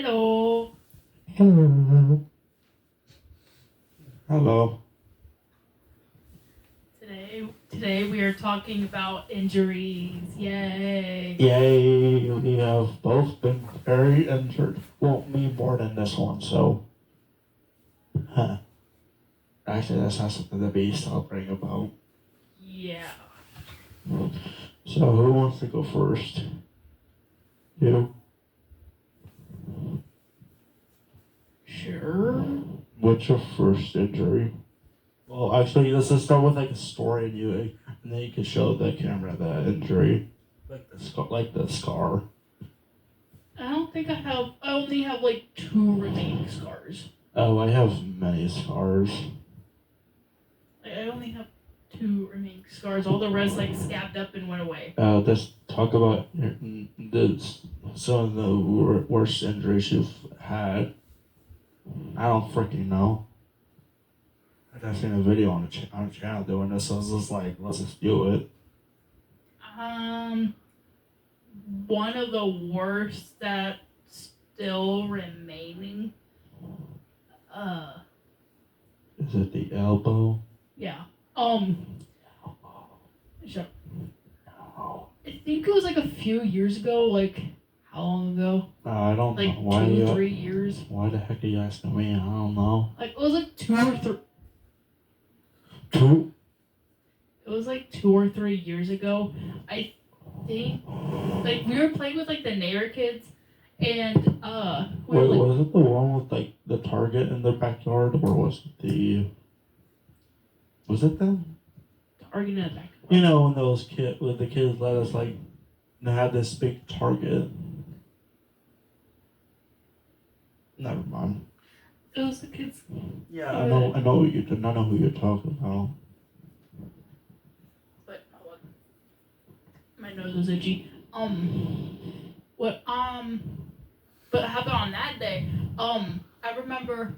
Hello. Hello. Hello. Today we are talking about injuries. Yay. Yay, we have both been very injured. Well, me more than this one, so. Huh. Actually, that's not something to be celebrating about. Yeah. So, who wants to go first? You? Sure. What's your first injury? Well, actually, let's just start with like a story and then you can show the camera the injury. Like the scar. I don't think I only have like 2 remaining scars. Oh, I have many scars. I only have 2 remaining scars. All the rest like scabbed up and went away. Let's talk about some of the worst injuries you've had. I don't freaking know. I've seen a video on the channel doing this, so I was just like, let's just do it. One of the worst that's still remaining. Is it the elbow? Yeah. Shut up. I think it was like a few years ago. Like, how long ago? I don't Like know. Why 2 or 3 years. Why the heck are you asking me? I don't know. Like, it was like 2 or 3. 2? It was like 2 or 3 years ago. I think, like, we were playing with like the neighbor kids, and Wait, was it the one with like the Target in the backyard, or was it the? Was it them? Target in the backyard. You know, when the kids let us like have this big Target. Never mind. It was the kids. Yeah, I know what you're. I know who you're talking about. But my nose was itchy. But how about on that day? I remember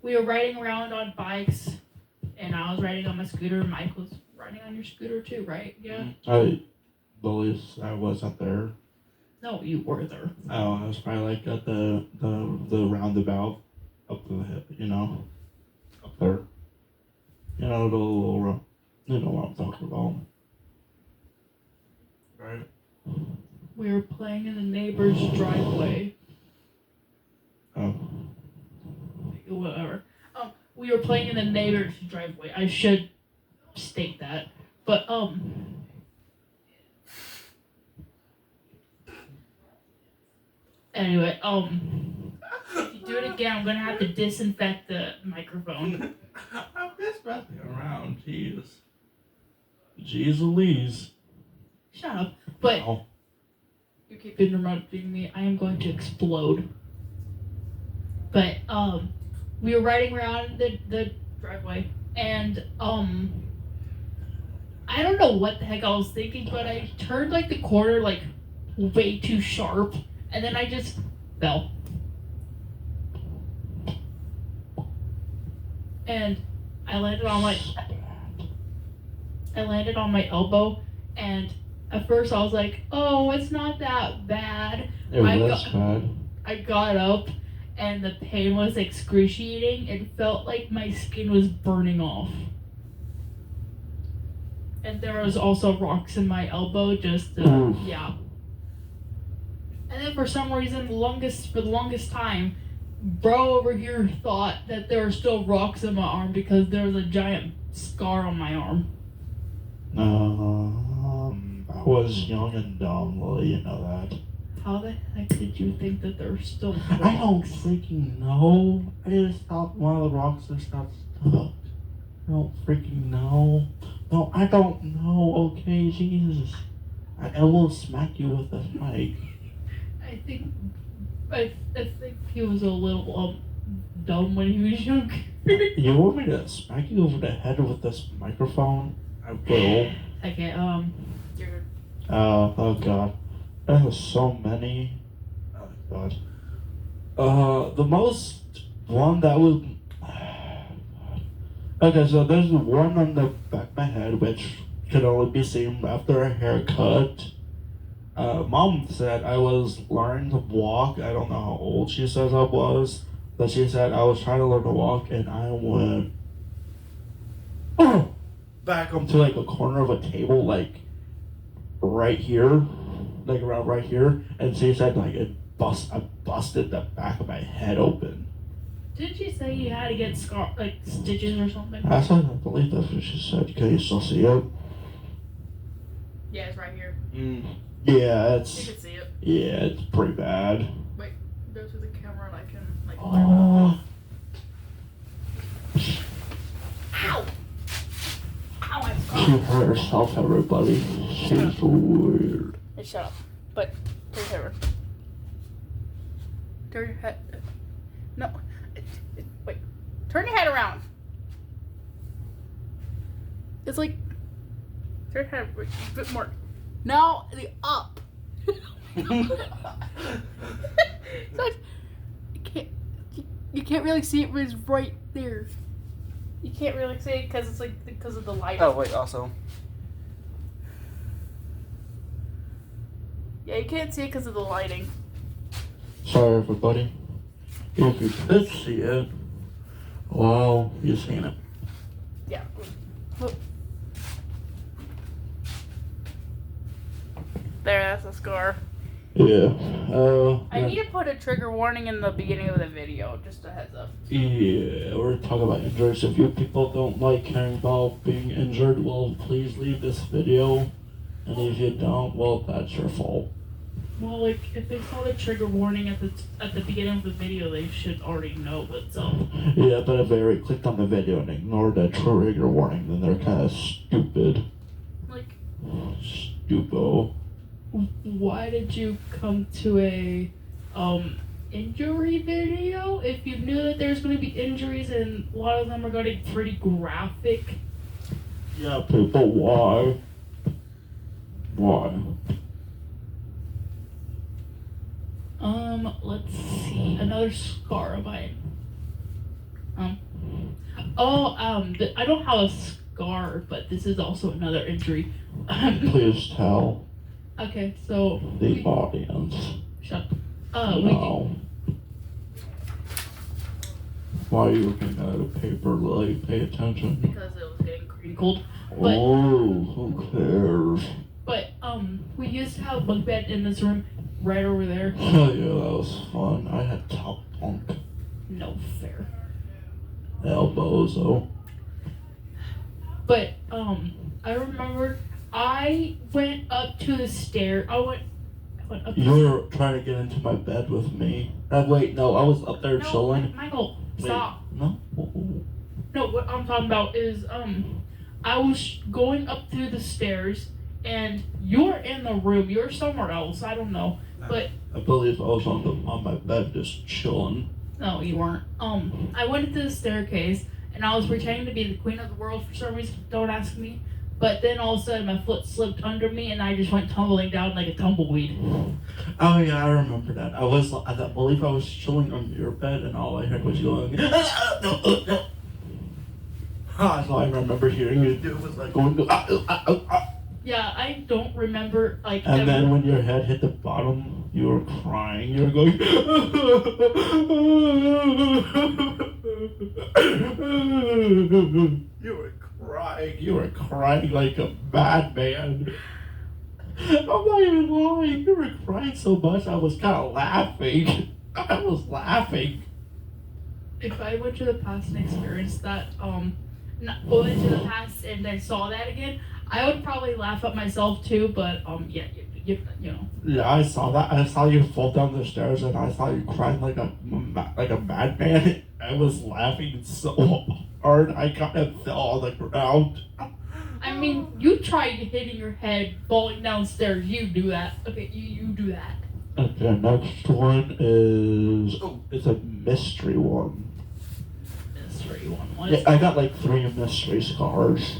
we were riding around on bikes, and I was riding on my scooter. Mike was riding on your scooter too, right? Yeah. I believe I wasn't there. No, you were there. Oh, I was probably like at the roundabout up the hip, up there. The little, you know what I'm talking about. Right. We were playing in the neighbor's driveway. Oh. Whatever. We were playing in the neighbor's driveway. I should state that. But anyway, if you do it again, I'm gonna have to disinfect the microphone. I'm just messing around, jeez. Jeez Louise. Shut up. But Oh. you keep interrupting me. I am going to explode. But we were riding around the driveway, and I don't know what the heck I was thinking, but I turned like the corner like way too sharp, and then I just fell. And I landed on my elbow, and at first I was like, oh, it's not that bad. It was bad. I got up, and the pain was excruciating. It felt like my skin was burning off. And there was also rocks in my elbow, yeah. And then for some reason, for the longest time, bro over here thought that there were still rocks in my arm because there was a giant scar on my arm. I was young and dumb, well, you know that. How the heck did you think that there were still rocks? I don't freaking know. I just thought one of the rocks just got stuck. I don't freaking know. No, I don't know, okay, Jesus. I will smack you with this mic. I think he was a little dumb when he was younger. You want me to smack you over the head with this microphone? I will. Okay, you're... Oh god. There's so many. Oh god. The most one that was... Okay, so there's one on the back of my head which could only be seen after a haircut. Mom said I was learning to walk. I don't know how old she says I was, but she said I was trying to learn to walk, and I went back onto like a corner of a table, like right here, like around right here, and she said like I busted the back of my head open. Didn't she say you had to get like stitches or something? I believe that's what she said. Can you still see it? Yeah, it's right here. Yeah, You it's can see it. yeah, it's pretty bad. Wait, go to the camera and I can like. Oh. Ow! Ow! I'm She hurt herself, everybody. She's weird. Hey, shut up. But turn your head around. Turn your head. No. Wait. Turn your head around. It's like. Turn your head a bit more. Now the up. It's like, you can't really see it, but it's right there. You can't really see it because it's like because of the light. Oh wait, also. Yeah, you can't see it because of the lighting. Sorry, everybody. If you could see it, well, you've seen it. Yeah. Look. There, that's a scar. Yeah. I need to put a trigger warning in the beginning of the video, just a heads up. Yeah, we're talking about injuries. If you people don't like hearing about being injured, well, please leave this video. And if you don't, well, that's your fault. Well, like if they saw the trigger warning at the beginning of the video, they should already know what's up. Yeah, but if they clicked on the video and ignored that trigger warning, then they're kind of stupid. Like, Stupo. why did you come to a injury video if you knew that there's going to be injuries and a lot of them are going to be pretty graphic? Yeah, people, why? Why? Let's see. Another scar of mine. I don't have a scar, but this is also another injury. Please tell Okay, so the audience. shut. No. Why are you looking at a paper, like, pay attention? Because it was getting crinkled. Oh, who cares? But we used to have a bunk bed in this room, right over there. Oh yeah, that was fun. I had top bunk. No fair. Elbows, though. But I remember I went up to the stair. I went up. You were trying to get into my bed with me. Wait, no, I was up there No, chilling. Michael, stop. Wait, no? No, what I'm talking about is I was going up through the stairs, and you were in the room. You were somewhere else. I don't know, but I believe I was on my bed just chilling. no, you weren't. I went into the staircase, and I was pretending to be the queen of the world for some reason. Don't ask me. But then all of a sudden, my foot slipped under me, and I just went tumbling down like a tumbleweed. Oh yeah, I remember that. I believe I was chilling on your bed, and all I heard was you going. No. That's all I remember hearing you do was like going. Yeah, I don't remember like. And then when your head hit the bottom, you were crying. You were going. You were crying. You were crying like a madman. I'm not even lying. You were crying so much, I was kind of laughing. I was laughing. If I went to the past and experienced that, went to the past and I saw that again, I would probably laugh at myself too. But yeah, you know. Yeah, I saw that. I saw you fall down the stairs, and I saw you crying like a madman. I was laughing so hard, I kind of fell on the ground. I mean, you tried hitting your head falling downstairs. You do that. Okay, you do that. Okay, next one is it's a mystery one. Mystery one. Yeah, I got like 3 mystery scars.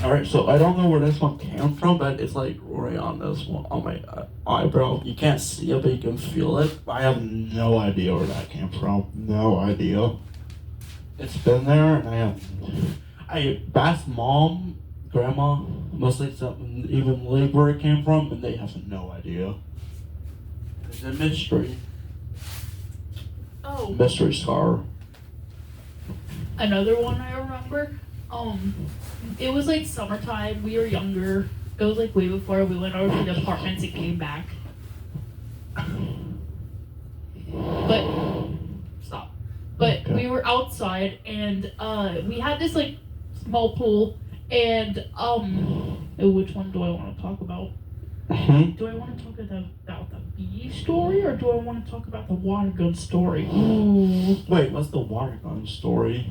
Alright, so I don't know where this one came from, but it's like right on this one, on my eyebrow. You can't see it, but you can feel it. I have no idea where that came from. No idea. It's been there, and I asked Mom grandma must like something even like where it came from, and they have no idea. It's a mystery. Oh, Mystery scar. another one I remember. It was like summertime. We were younger. It was like way before we went over to the apartments and came back. But stop. But Okay. we were outside and we had this like small pool and which one do I want to talk about? Do I want to talk about the bee story or do I want to talk about the water gun story? Ooh. Wait, what's the water gun story?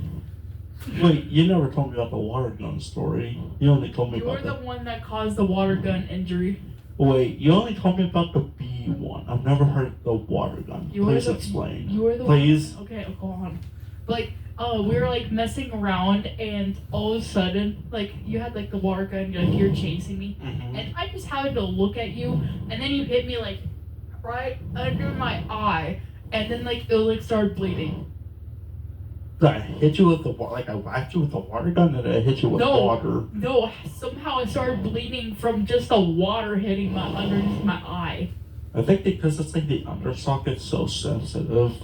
Wait, you never told me about the water gun story. You only told me You're about the one that caused the water gun injury. Wait, you only told me about the bee one. I've never heard the water gun. Please explain. You were the Please. one. Okay, go on. Like, we were like messing around, and all of a sudden, like, you had like the water gun, you're chasing me, and I just happened to look at you, and then you hit me like right under my eye, and then like it like started bleeding. Did I hit you with the like I whacked you with the water gun, or did I hit you with No. water? No, somehow I started bleeding from just the water hitting my underneath my eye. I think because it's like the undersocket's so sensitive.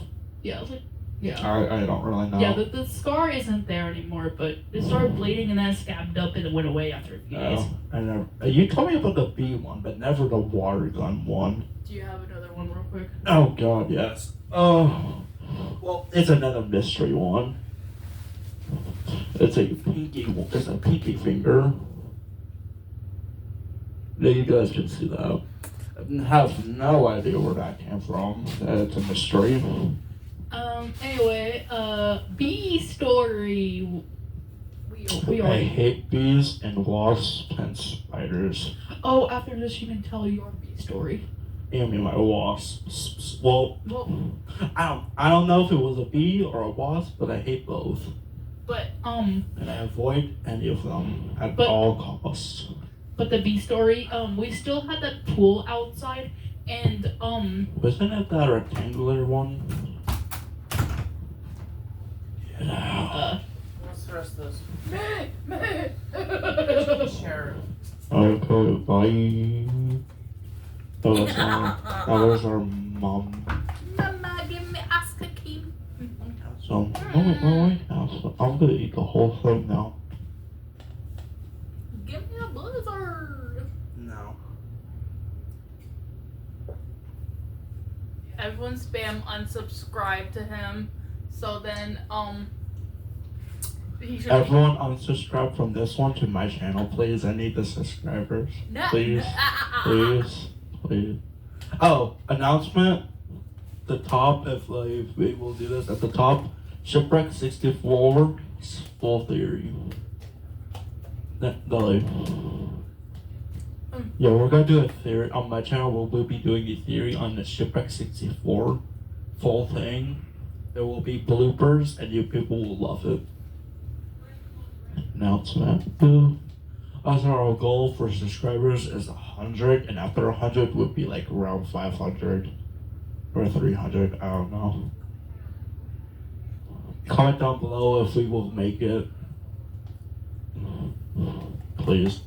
Yeah, I was like, yeah. I don't really know. Yeah, the scar isn't there anymore, but it started bleeding and then it scabbed up and it went away after a few days. No, I never. You told me about the bee one, but never the water gun one. Do you have another one real quick? Oh God, yes. Oh, well, it's another mystery one. It's a pinky. It's a pinky finger. Yeah, you guys can see that. I have no idea where that came from. It's a mystery. Anyway, bee story. We I already. hate bees and wasps and spiders. Oh, after this, you can tell your bee story. I mean, my wasps. Well, Well, I don't know if it was a bee or a wasp, but I hate both, but and I avoid any of them at But- all costs. but the bee story. We still had that pool outside, and Wasn't it that rectangular one? Get out. What's the rest of uh. this? Share. Okay, bye. That was our mom. Mama, give me ice cream. So, wait. I'm gonna eat the whole thing now. Give me a blizzard. No. Everyone spam unsubscribe to him, so then he should. Everyone unsubscribe from this one to my channel, please. I need the subscribers. No, Please. no, Please. Oh, announcement. The top, if like we will do this at the top, Shipwreck 64 full theory. Yeah, we're gonna do a theory on my channel. We'll be doing a theory on the Shipwreck 64 full thing. There will be bloopers, and you people will love it. Announcement. Boo. Also, our goal for subscribers is 100, and after 100 would be like around 500 or 300. I don't know. Comment down below if we will make it. Please.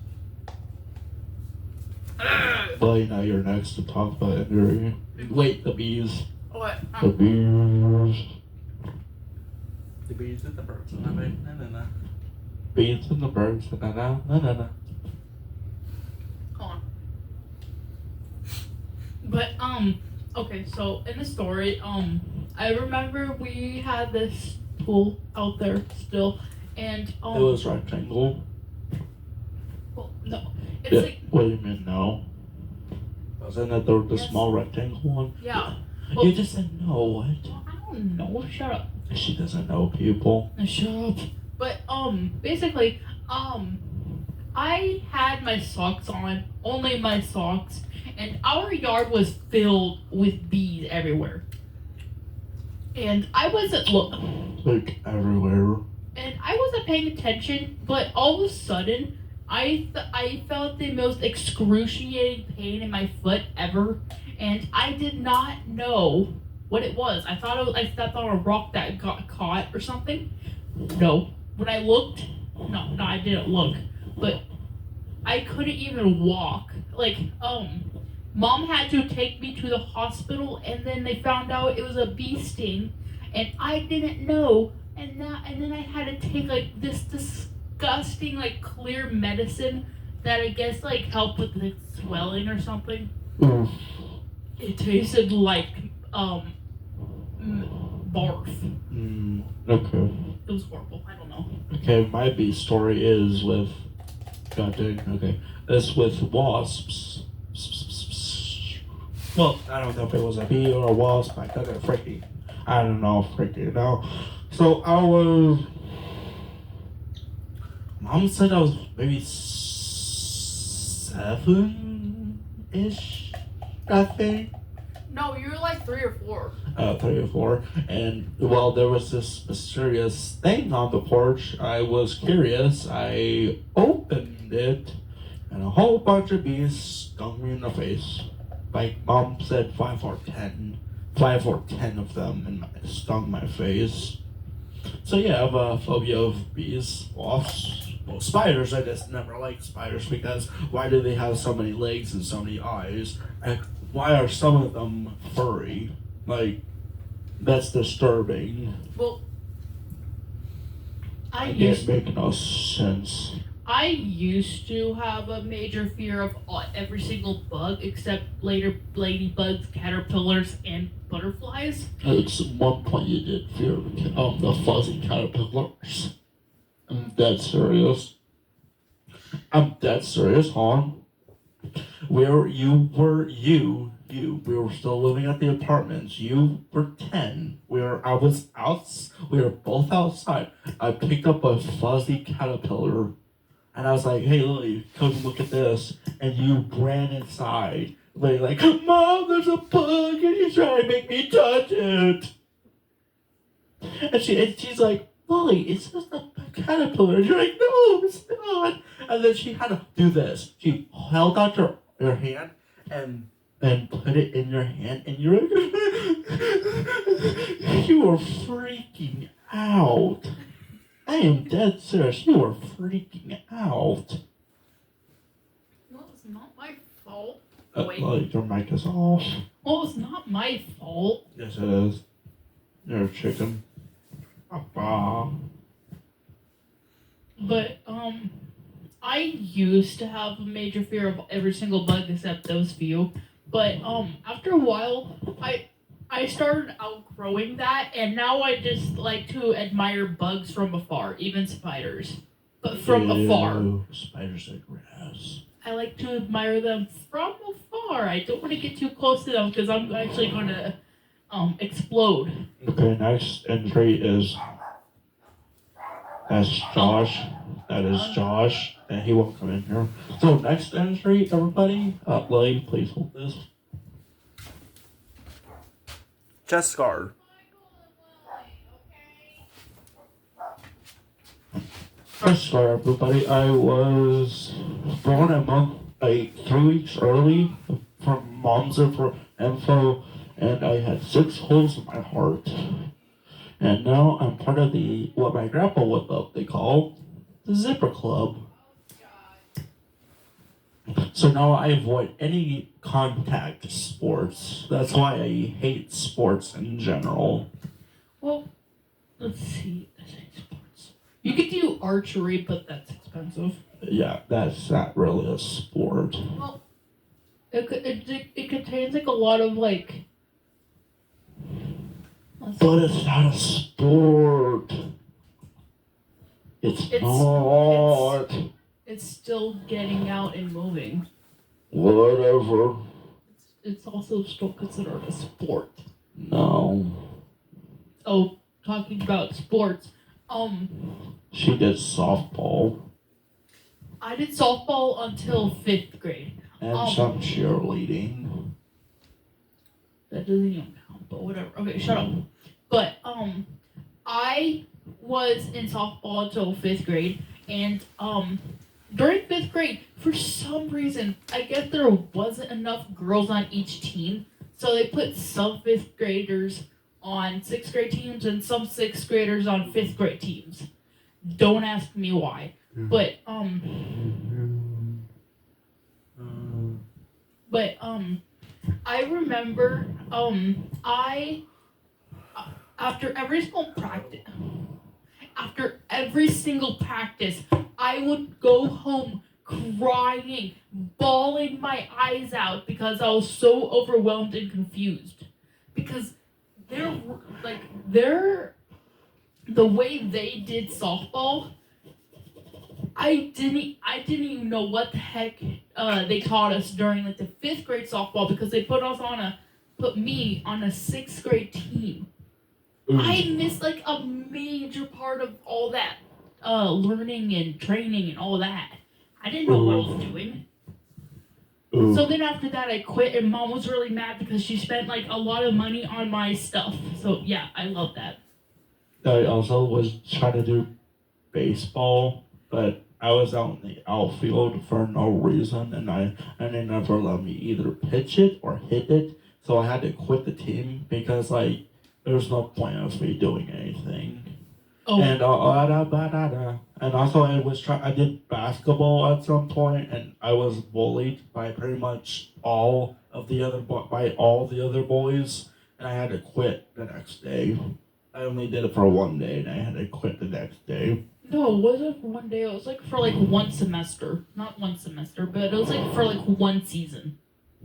But now you're next to talk about injury. Wait, the bees. What? The bees. The bees and the birds and the na. Bees and the birds. Na na na na na. Hold on. But okay, so in the story, I remember we had this pool out there still, and It was rectangle. well, no, it's Yeah. like What do you mean no? Wasn't it the Yes. small rectangle one? yeah. You just said no. What? Well, I don't know. Shut up. She doesn't know people. Shut up. But basically, I had my socks on, only my socks, and our yard was filled with bees everywhere. And I wasn't Like everywhere. and I wasn't paying attention, but all of a sudden, I felt the most excruciating pain in my foot ever, and I did not know what it was. I thought I stepped on a rock that got caught or something. No. When I looked, no, I didn't look. But I couldn't even walk. Like, mom had to take me to the hospital, and then they found out it was a bee sting, and I didn't know. And then I had to take like this disgusting like clear medicine that I guess like helped with the swelling or something. Oof. It tasted like barf. Okay. It was horrible. I don't know. Okay, my bee story is with. God dang, okay. It's with wasps. Well, I don't know if it was a bee or a wasp. I don't know, freaking know. So I was. Mom said I was maybe 7-ish, I think. No, you were like 3 or 4. 3 or 4. And well, there was this mysterious thing on the porch. I was curious. I opened it, and a whole bunch of bees stung me in the face. Like Mom said, 5 or 10 of them stung my face. So yeah, I have a phobia of bees, wasps. Well, spiders, I just never liked spiders because why do they have so many legs and so many eyes? And why are some of them furry? Like, that's disturbing. Well, I It used make no sense. I used to have a major fear of every single bug except ladybugs, caterpillars, and butterflies. At one point you did fear the fuzzy caterpillars. I'm dead serious. hon. Where you were, we were still living at the apartments. You were 10. We were both outside. I picked up a fuzzy caterpillar, and I was like, hey, Lily, come look at this. And you ran inside. Like, Mom, there's a bug, and he's trying to make me touch it. And she's like, Lily, it's just a caterpillar. And you're like, no, it's not. And then she had to do this. She held out her hand and put it in your hand, and you're like, you were freaking out. I am dead serious. You were freaking out. Well, it's not my fault. Like, your mic is off. Well, it's not my fault. Yes, it is. You're a chicken. But I used to have a major fear of every single bug except those few. But after a while, I started outgrowing that, and now I just like to admire bugs from afar, even spiders, but from afar. Spiders are grass. I like to admire them from afar. I don't want to get too close to them because I'm actually going to explode. Okay, next entry is that's Josh. That is Josh, and he won't come in here. So next entry, everybody, Lily, please hold this. Chest scar. First of all, everybody, I was born a month, 3 weeks early from Mom's info, and I had 6 holes in my heart. And now I'm part of what my grandpa would love to call the Zipper Club. So now I avoid any contact sports. That's why I hate sports in general. Well, let's see. Sports. You could do archery, but that's expensive. Yeah, that's not really a sport. Well, it contains like a lot of like. But it's not a sport. It's not. It's still getting out and moving. Whatever. It's also still considered a sport. No. Oh, talking about sports. She did softball. I did softball until 5th grade. And some cheerleading. That doesn't even count, but whatever. Okay, shut up. But I was in softball until 5th grade, and during 5th grade, for some reason, I guess there wasn't enough girls on each team, so they put some 5th graders on 6th grade teams and some 6th graders on 5th grade teams. Don't ask me why. But But I remember I after every single practice, I would go home crying, bawling my eyes out because I was so overwhelmed and confused. Because they're the way they did softball, I didn't even know what the heck they taught us during like the 5th grade softball because they put me on a 6th grade team. Ooh. I missed like a major part of all that learning and training and all that. I didn't know what I was doing. Ooh. So then after that I quit and mom was really mad because she spent like a lot of money on my stuff. So yeah, I love that. I also was trying to do baseball, but I was out in the outfield for no reason, and they never let me either pitch it or hit it. So I had to quit the team because like there was no point of me doing anything. Oh, And and also I did basketball at some point, and I was bullied by pretty much all the other boys, and I had to quit the next day. I only did it for one day, and I had to quit the next day. no, it wasn't for one day. It was like for like one semester. Not one semester, but it was like for like one season.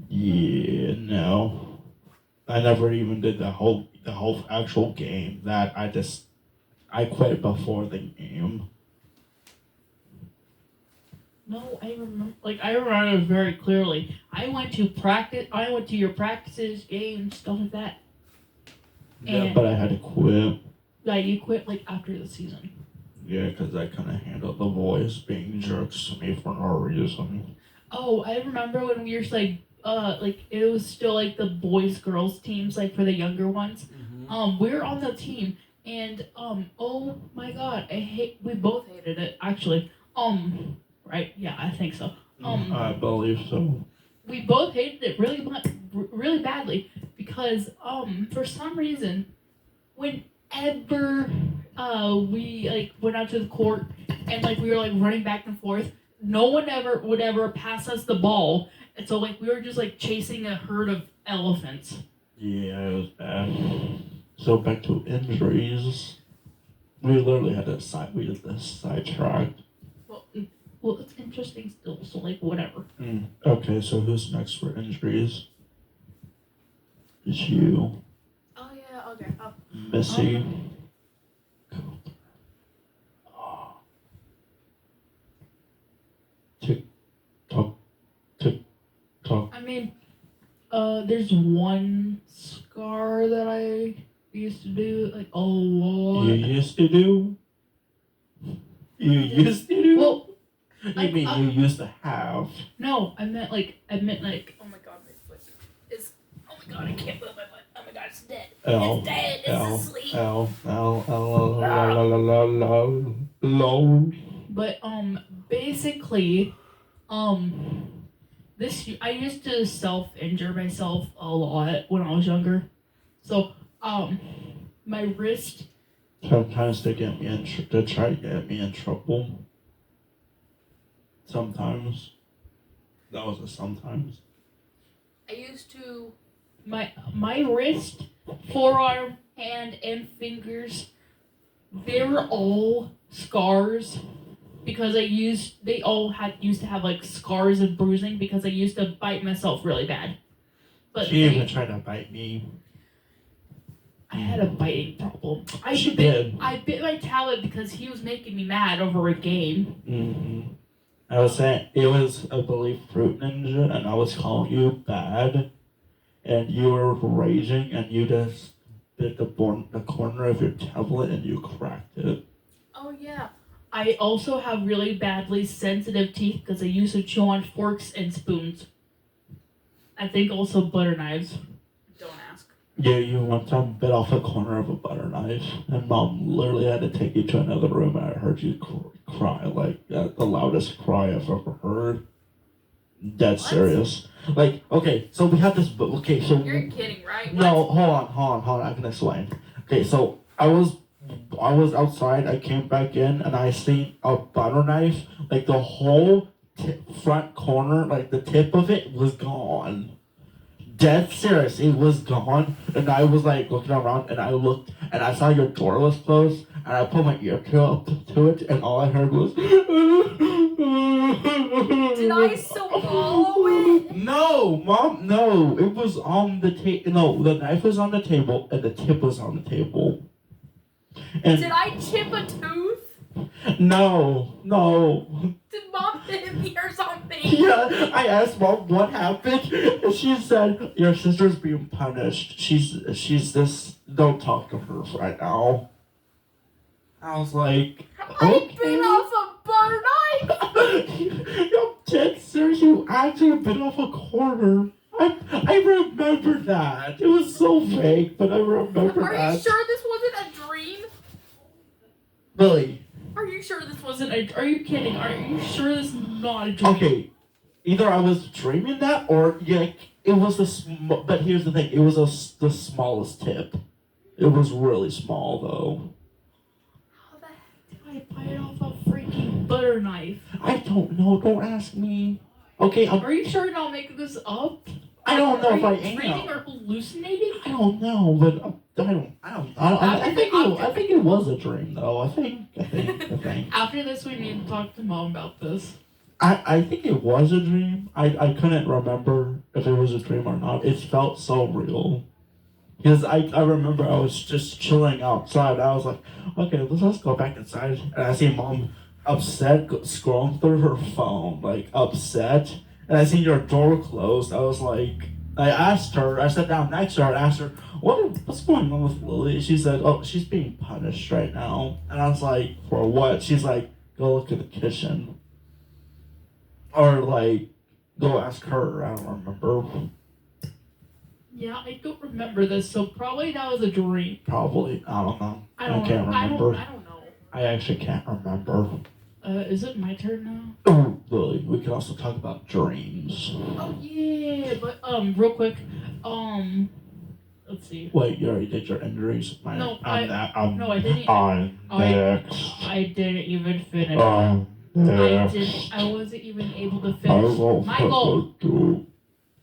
Yeah, no, I never even did the whole actual game. That I quit before the game. No, I remember very clearly. I went to practice. I went to your practices, games, stuff like that. Yeah, And- but I had to quit. Yeah, you quit like after the season. Yeah, because I kind of handled the boys being jerks to me for no reason. Oh, I remember when we were like it was still like the boys girls teams like for the younger ones. We were on the team and oh my god, we both hated it actually. Right? Yeah, I think so. I believe so. We both hated it really badly because for some reason whenever we like went out to the court and like we were like running back and forth, no one would ever pass us the ball, and so like we were just like chasing a herd of elephants. Yeah, it was bad. So back to injuries. We literally had we did this sidetracked. Well, it's interesting still, so like whatever. Okay, so who's next for injuries? It's you, Oh yeah, okay. Missy. Tick tock, tick tock. I mean, there's one scar that I used to do like a lot. You used to do. You used to do. Well, you mean you used to have? no, I meant like, oh my god, my foot is, oh my god, I can't move my foot. Oh my god, it's dead. It's dead. It's asleep. But basically, I used to self-injure myself a lot when I was younger. So my wrist. Sometimes to try to get me in trouble. Sometimes. That was a sometimes. I used to my wrist, forearm, hand, and fingers. They were all scars because they all used to have like scars and bruising because I used to bite myself really bad. But She even tried to bite me. I had a biting problem. She did. I bit my talent because he was making me mad over a game. Mm-hmm. I was saying it was, I believe, Fruit Ninja, and I was calling you bad, and you were raging, and you just bit the corner of your tablet and you cracked it. Oh yeah. I also have really badly sensitive teeth because I used to chew on forks and spoons. I think also butter knives. Don't ask. Yeah, you one time bit off a corner of a butter knife, and Mom literally had to take you to another room, and I heard you cry like the loudest cry I've ever heard. Dead What? serious. Like, okay, so we have this. Okay, so You're kidding, right? no, hold on. I can explain. Okay, so I was outside. I came back in, and I seen a butter knife. Like the whole front corner, like the tip of it, was gone. Dead serious, it was gone. And I was like looking around, and I looked, and I saw your door was closed, and I put my ear up to it, and all I heard was. Did I swallow it? No, Mom, no. It was on the table. No, the knife was on the table, and the tip was on the table. And Did I chip a tooth? no. Did Mom hit me or something? Yeah, I asked Mom what happened, and she said your sister's being punished. She's this. Don't talk to her right now. I was like, I bit off a butter knife. You're dead serious. You actually bit off a corner. I remember that. It was so fake, but I remember Are that. you sure this wasn't a dream? Really? Are you sure this wasn't a? Are you kidding? Are you sure this is not a dream? Okay. Either I was dreaming that, or yeah, it was but here's the thing. It was the smallest tip. It was really small though. How the heck did I bite off a freaking butter knife? I don't know. Don't ask me. Okay. Are you sure you're not making this up? I don't know Are if I you am. dreaming or hallucinating? I don't know, but I think it was a dream though. I think. After this, we need to talk to Mom about this. I think it was a dream. I couldn't remember if it was a dream or not. It felt so real. Because I remember I was just chilling outside. I was like, okay, let's go back inside. And I see Mom upset, scrolling through her phone, like upset. And I seen your door closed. I was like, I asked her, I sat down next to her and asked her, what's going on with Lily? She said, oh, she's being punished right now. And I was like, for what? She's like, go look at the kitchen. Or like, go ask her. I don't remember. Yeah, I don't remember this, so probably that was a dream. Probably. I don't know. I don't can't remember. I don't know. I actually can't remember. Is it my turn now? Oh, Lily, we can also talk about dreams. Oh yeah, but real quick, let's see. Wait, you already did your injuries? No, I'm no, I didn't. I'm next. I didn't even finish. Next. I wasn't even able to I finish. will Michael, do.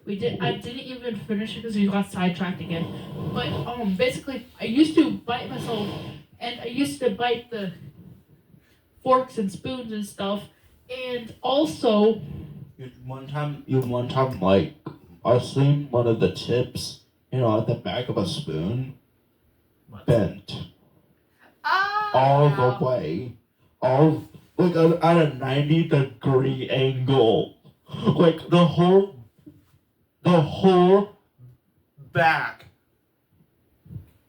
I didn't even finish it because we got sidetracked again. But basically, I used to bite myself, and I used to bite the forks and spoons and stuff, and also. One time, like, I seen one of the tips, at the back of a spoon, bent all the way, like at a 90-degree angle, like the whole back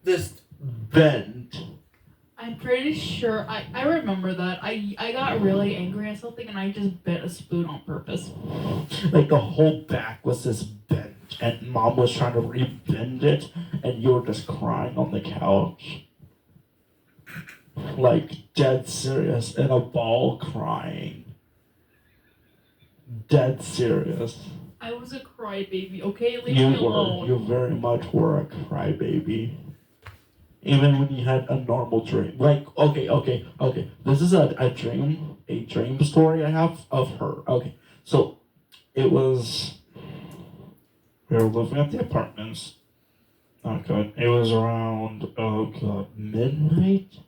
just bent. I'm pretty sure I remember that. I got really angry at something and I just bit a spoon on purpose. Like the whole back was just bent, and Mom was trying to re-bend it, and you were just crying on the couch. Like dead serious, in a ball crying. Dead serious. I was a crybaby, okay? Leave You me alone. You very much were a crybaby. Even when you had a normal dream. Like, okay. This is a dream story I have of her. Okay, so it was, we were living at the apartments. Oh god, it was around, midnight?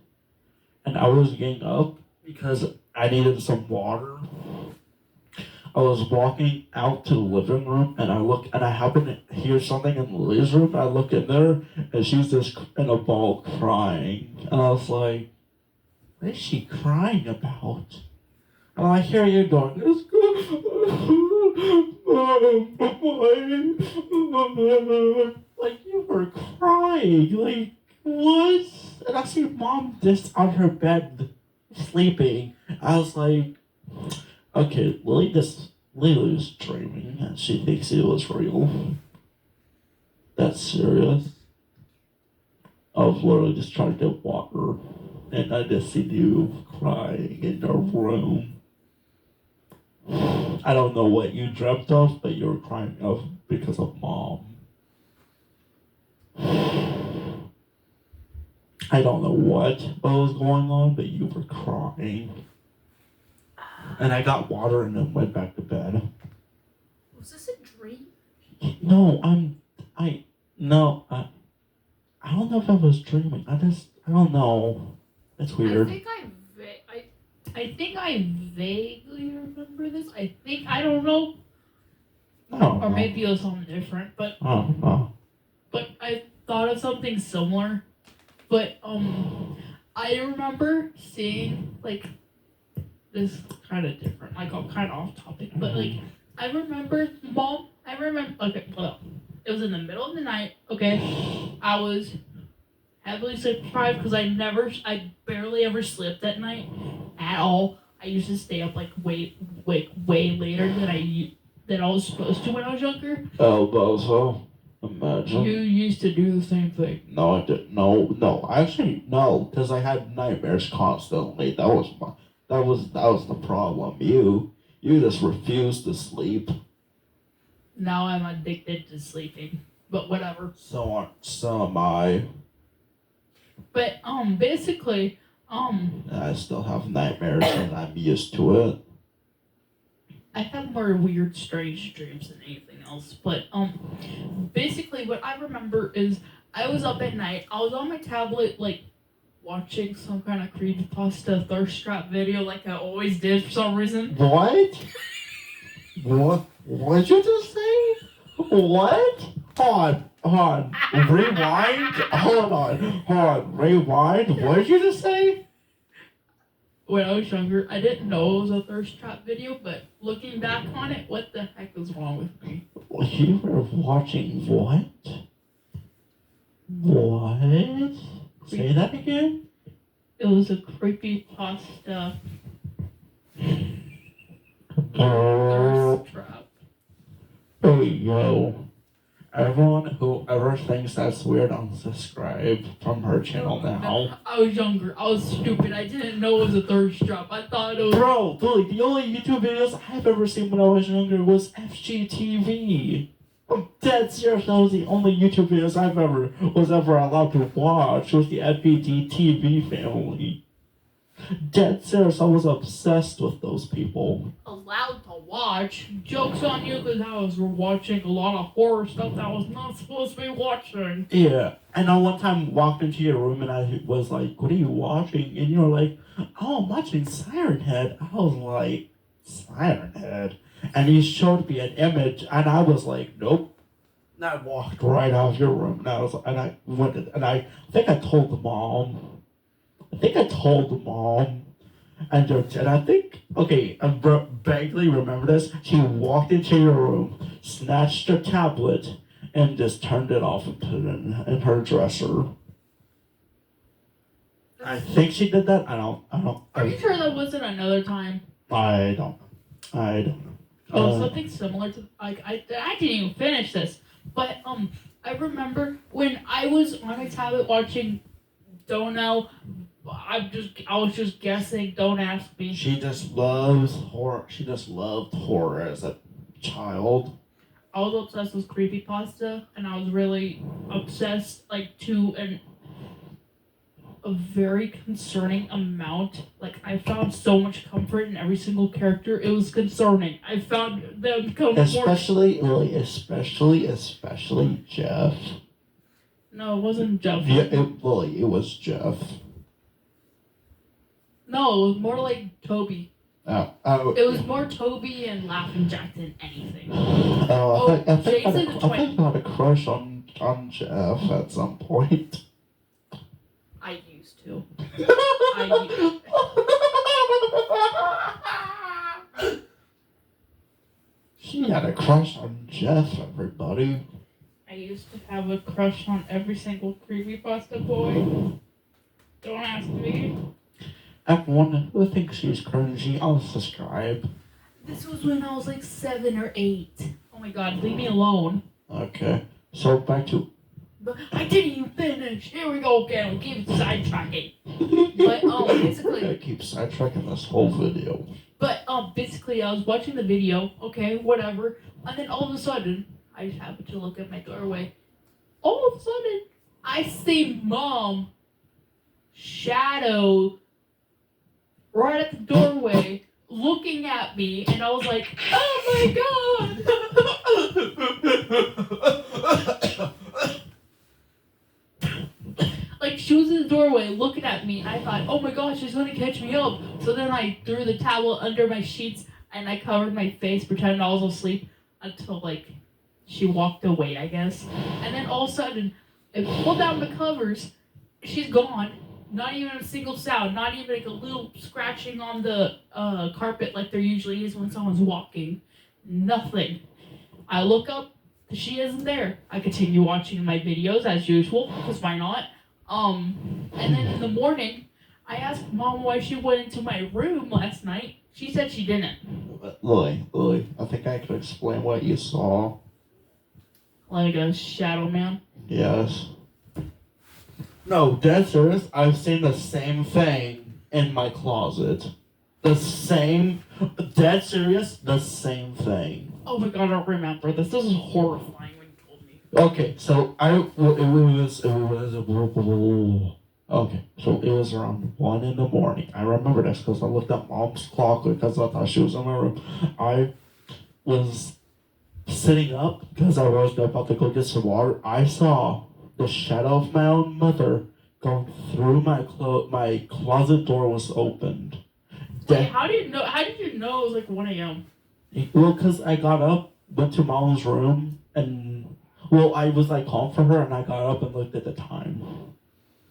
And I was getting up because I needed some water. I was walking out to the living room, and I happened to hear something in Lily's room. I look in there, and she's just in a ball crying. And I was like, what is she crying about? And I hear you going, like you were crying, like, what? And I see Mom just on her bed, sleeping. I was like, okay, Lily's dreaming, and she thinks it was real. That's serious. I was literally just trying to get water, and I just see you crying in your room. I don't know what you dreamt of, but you were crying of because of Mom. I don't know what was going on, but you were crying. and I got water and then went back to bed. Was this a dream? No, I don't know if I was dreaming. I don't know. It's weird. I think I vaguely remember this. I don't know. I don't know. Or maybe it was something different, but I don't know. I thought of something similar. But I remember seeing like this kind of different, like kind of off topic, but like I remember okay, well, it was in the middle of the night, okay? I was heavily sleep deprived because I barely ever slept at night at all. I used to stay up like way later than I was supposed to when I was younger. Oh, Bozo. Imagine. You used to do the same thing. No, I didn't. No. Actually, no, because I had nightmares constantly. That was the problem. You just refused to sleep. Now I'm addicted to sleeping, but whatever. So am I. But basically, I still have nightmares and I'm used to it. I have more weird, strange dreams than anything else. But basically, what I remember is I was up at night. I was on my tablet, like watching some kind of creepypasta thirst trap video, like I always did for some reason. What? What'd you just say? What? Hold on. Rewind? Hold on. Rewind? What did you just say? When I was younger, I didn't know it was a thirst trap video, but looking back on it, what the heck was wrong with me? You were watching what? What? Say that again? It was a creepypasta thirst trap. Hey, yo. Everyone who ever thinks that's weird, unsubscribe from her channel now. I was younger. I was stupid. I didn't know it was a thirst trap. I thought it was. Bro, Billy, the only YouTube videos I've ever seen when I was younger was FGTV. I'm dead serious. That was the only YouTube videos was ever allowed to watch. Was the FGTV family. Dead serious. I was obsessed with those people. Allowed to watch. Joke's on you because I was watching a lot of horror stuff that I was not supposed to be watching. Yeah, and I one time walked into your room and I was like, "What are you watching?" And you were like, "Oh, I'm watching Siren Head." I was like, "Siren Head," and you showed me an image, and I was like, "Nope." And I walked right out of your room, and I think I told the mom. And I think, okay, I vaguely remember this. She walked into your room, snatched her tablet, and just turned it off and put it in her dresser. I think she did that. I don't. Are you sure that wasn't another time? I don't know. Oh, something similar to I didn't even finish this, but I remember when I was on a tablet watching. Don't know. I was just guessing. Don't ask me. She just loves horror. She just loved horror as a child. I was obsessed with creepypasta, and I was really obsessed, like, to a very concerning amount. Like, I found so much comfort in every single character. It was concerning. I found them comfort. Especially Jeff. No, it wasn't Jeff. Yeah, it was Jeff. No, it was more like Toby. Oh. It was more Toby and Laughing Jack than anything. I think Jason the I had a crush on Jeff at some point. I used to. She had a crush on Jeff, everybody. I used to have a crush on every single creepypasta boy. Don't ask me. Everyone who thinks she's cringy, unsubscribe. This was when I was like 7 or 8. Oh my god, leave me alone. Okay, so back to... But I didn't even finish. Here we go again. We keep sidetracking. But basically... I keep sidetracking this whole video. But basically I was watching the video. Okay, whatever. And then all of a sudden, I just happened to look at my doorway. All of a sudden, I see Mom shadow right at the doorway, looking at me, and I was like, oh my god! Like, she was in the doorway looking at me, and I thought, oh my gosh, she's gonna catch me up. So then I threw the towel under my sheets, and I covered my face, pretending I was asleep, until, like, she walked away, I guess. And then all of a sudden, I pulled down the covers, she's gone. Not even a single sound, not even like a little scratching on the carpet like there usually is when someone's walking. Nothing. I look up, she isn't there. I continue watching my videos as usual, because why not? And then in the morning, I asked Mom why she went into my room last night. She said she didn't. Lily, I think I could explain what you saw. Like a shadow man. Yes. No, dead serious, I've seen the same thing in my closet. The same, dead serious, the same thing. Oh my god, I don't remember this. This is horrifying when you told me. Okay, so okay, so it was around 1 in the morning. I remember this because I looked at Mom's clock because I thought she was in my room. I was sitting up because I was about to go get some water. I saw the shadow of my own mother going through my closet door was opened. Wait, how did you know it was like 1 a.m.? Well, because I got up, went to Mom's room, and I was like calling for her, and I got up and looked at the time.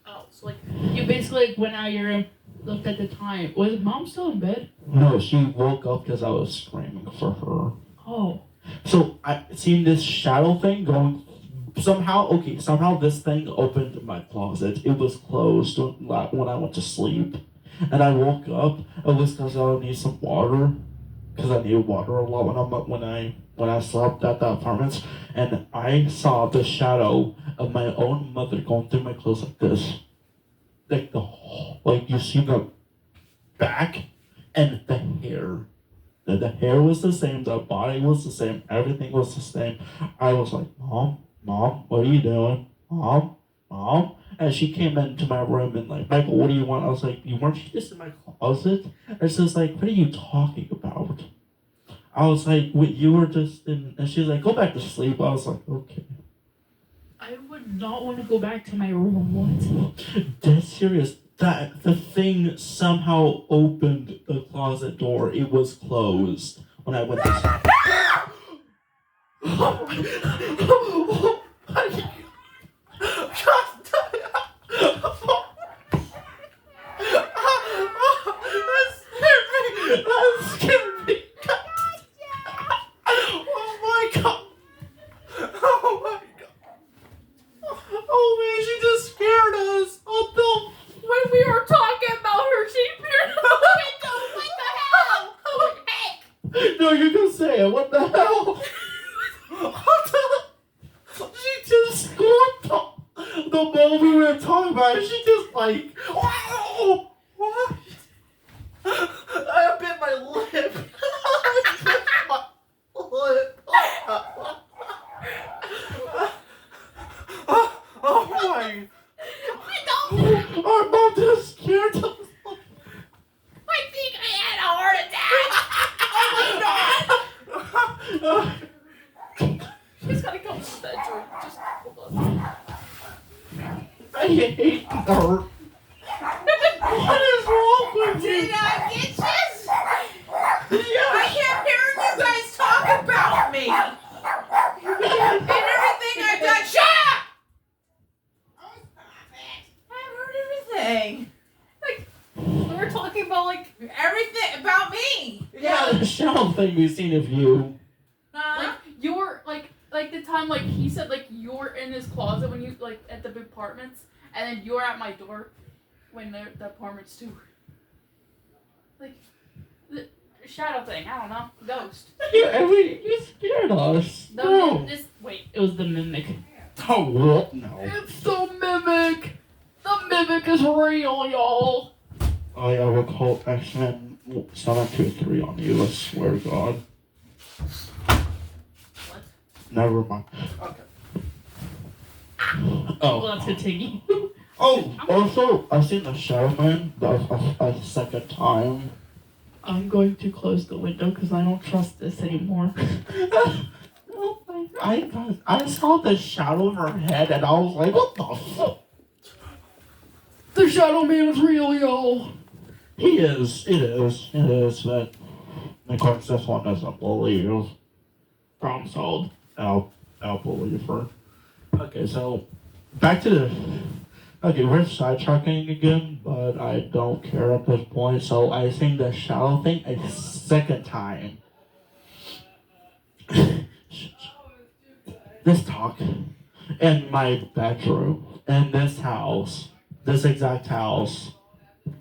Oh, so like you basically like, went out of your room, looked at the time. Was Mom still in bed? No, she woke up because I was screaming for her. Oh. So I seen this shadow thing going. Somehow this thing opened my closet. It was closed when I went to sleep. And I woke up. It was because I need some water. Because I needed water a lot when I slept at the apartments. And I saw the shadow of my own mother going through my clothes like this. Like you see the back and the hair. The hair was the same, the body was the same, everything was the same. I was like, Mom, what are you doing? Mom? And she came into my room and like, Michael, what do you want? I was like, weren't you just in my closet? And she's like, what are you talking about? I was like, you were just in, and she's like, go back to sleep. I was like, okay. I would not want to go back to my room. What? Dead serious. That the thing somehow opened the closet door. It was closed when I went to sleep. That scared me. Oh my god. Oh man, she just scared us. What the? When we were talking about her, she appeared in the window. What the hell? Hey! No, you can say it. What the hell? She just scored the moment we were talking about it. She just like, wow. What? I bit my lip. I bit my lip. Oh my. Our mom just scared us. I think I had a heart attack. Oh my god. She's gotta come to the bedroom. Just hold on. I hate her. What is wrong with you? Did I get you? Yeah. I kept hearing you guys talk about me. And everything I've done. Shut up! I heard everything. Like, we were talking about, like, everything about me. Yeah, the shadow thing we've seen of you. Like you were like the time like he said like you were in his closet when you like at the apartments, and then you were at my door when the apartments too. Like the shadow thing. I don't know. Ghost. You scared us. No. It was the mimic. Oh, what? No. It's the mimic. The mimic is real, y'all. Oh yeah, we'll call X-Men 723 on you, I swear to God. What? Never mind. Okay. Well, let's continue. Oh, also, I've seen the Shadow Man a second time. I'm going to close the window because I don't trust this anymore. Oh my God. I saw the shadow of her head and I was like, what the fuck? The Shadow Man's real, y'all. He is. It is. But of course, this one doesn't believe. Problem solved. I'll believe her. Okay, so back to the. Okay, we're sidetracking again, but I don't care at this point. So I think the shadow thing a second time. This talk in my bedroom in this house, this exact house.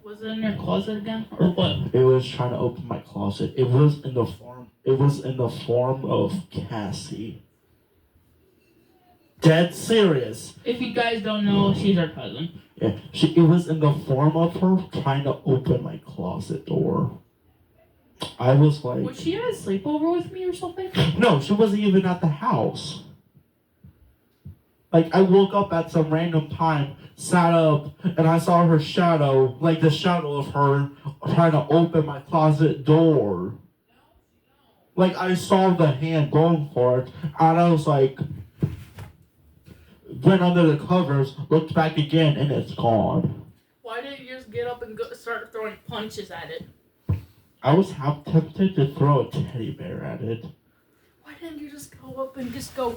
Was it in your closet again, or what? It was trying to open my closet. It was in the form of Cassie. Dead serious. If you guys don't know, she's our cousin. Yeah, it was in the form of her trying to open my closet door. I was like, Was she at a sleepover with me or something? no, she wasn't even at the house. Like, I woke up at some random time, sat up, and I saw her shadow, like the shadow of her trying to open my closet door. Like, I saw the hand going for it, and I was like, went under the covers, looked back again, and it's gone. Why didn't you just get up and start throwing punches at it? I was half tempted to throw a teddy bear at it. Why didn't you just go up and just go?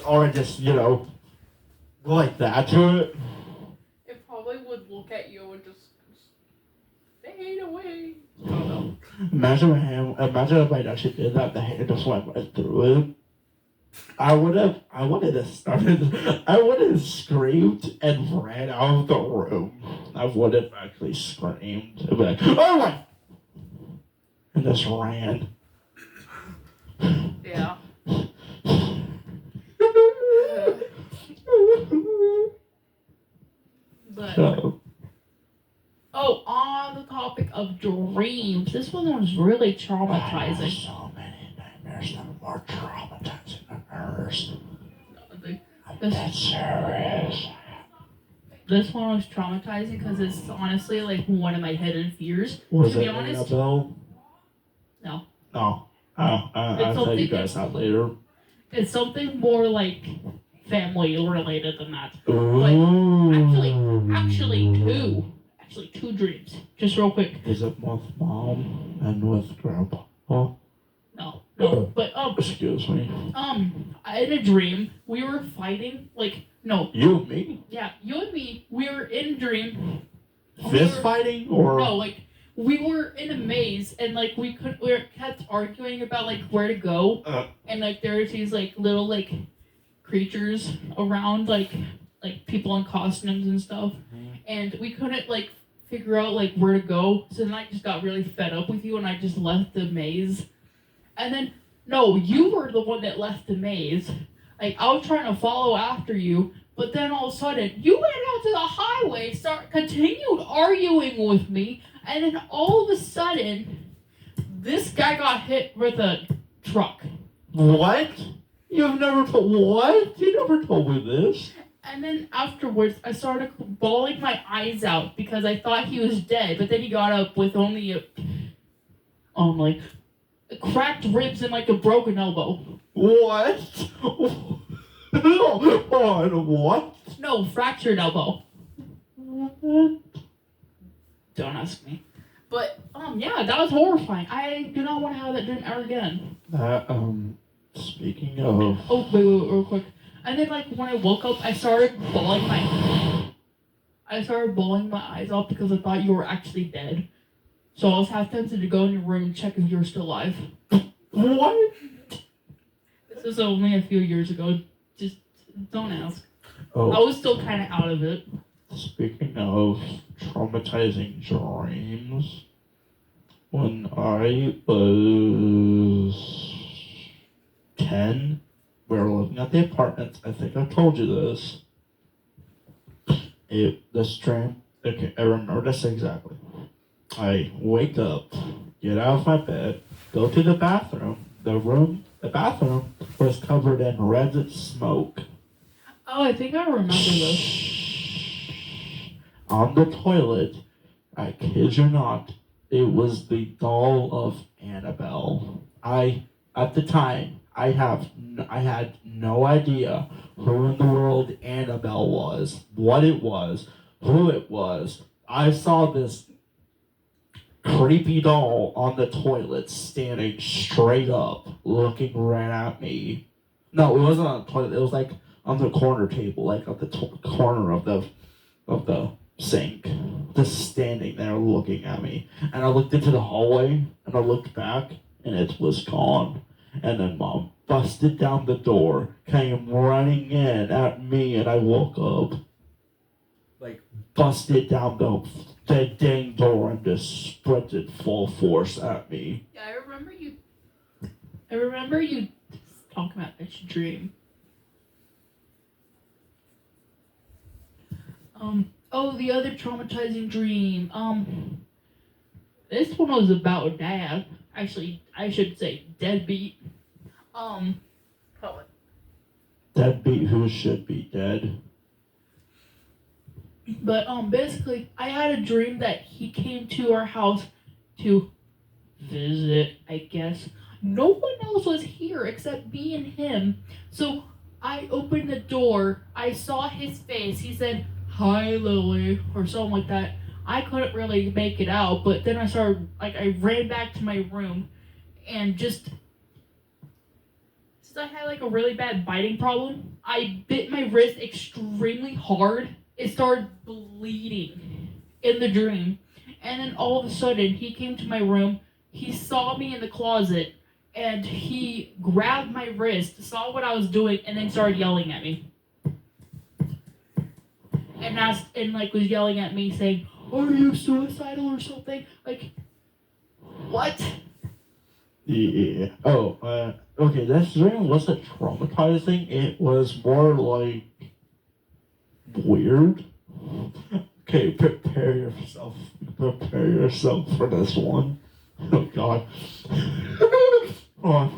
Or just, you know, go like that to it. It probably would look at you and just fade away. I don't know. Imagine if I actually did that, the hand just went right through it. I would have screamed and ran out of the room. I would have actually screamed. I'd be like, oh my! And just ran. Yeah. But So, on the topic of dreams, this one was really traumatizing. so many nightmares that are more traumatizing than hers. This- That's serious. This one was traumatizing because it's honestly like one of my hidden fears. Was To be it honest- Annabelle? No. No. I'll tell something- you guys that later. It's something more like family related than that. Ooh. Actually two dreams. Just real quick. Is it with mom and with grandpa? Oh, No. But excuse me. in a dream, we were fighting. You and me? Yeah, you and me. We were in a dream. Fist fighting or? No, we were in a maze and we kept arguing about where to go, and there was these little creatures around like people in costumes and stuff, and we couldn't figure out where to go. So then I just got really fed up with you and I just left the maze. And then no, you were the one that left the maze. I was trying to follow after you, but then all of a sudden you went out to the highway, continued arguing with me, and then all of a sudden this guy got hit with a truck. What? You've never told what? You never told me this. And then afterwards, I started bawling my eyes out because I thought he was dead. But then he got up with only cracked ribs and a broken elbow. What? Hold on, what? No, fractured elbow. What? Don't ask me. But yeah, that was horrifying. I do not want to have that dream ever again. Speaking of. Oh, wait, real quick. And then when I woke up, I started bawling my eyes out because I thought you were actually dead. So I was half tempted to go in your room and check if you were still alive. What? This was only a few years ago. Just don't ask. Oh. I was still kind of out of it. Speaking of traumatizing dreams, when I was 10, we were living at the apartment. I think I told you this. This dream, okay, I remember this exactly. I wake up, get out of my bed, go to the bathroom. The bathroom was covered in red smoke. Oh, I think I remember this. On the toilet, I kid you not, it was the doll of Annabelle. At the time, I had no idea who in the world Annabelle was, what it was, who it was. I saw this creepy doll on the toilet standing straight up, looking right at me. No, it wasn't on the toilet. It was like on the corner table, like at the corner of the sink, just standing there looking at me. And I looked into the hallway and I looked back and it was gone. And then Mom busted down the door, came running in at me, and I woke up. Like busted down the dang door and just sprinted full force at me. Yeah, I remember you talking about this dream. Oh, the other traumatizing dream. This one was about Dad. Actually, I should say deadbeat. Poet. Deadbeat who should be dead. But basically, I had a dream that he came to our house to visit, I guess. No one else was here except me and him. So I opened the door. I saw his face. He said, "Hi, Lily," or something like that. I couldn't really make it out, but then I ran back to my room and just, since I had like a really bad biting problem, I bit my wrist extremely hard. It started bleeding in the dream. And then all of a sudden, he came to my room, he saw me in the closet, and he grabbed my wrist, saw what I was doing, and then started yelling at me. And was yelling at me saying, "Are you suicidal or something?" Like, what? Yeah. Oh, okay, that dream wasn't traumatizing. It was more like weird. Okay, prepare yourself. Prepare yourself for this one. Oh God. Hold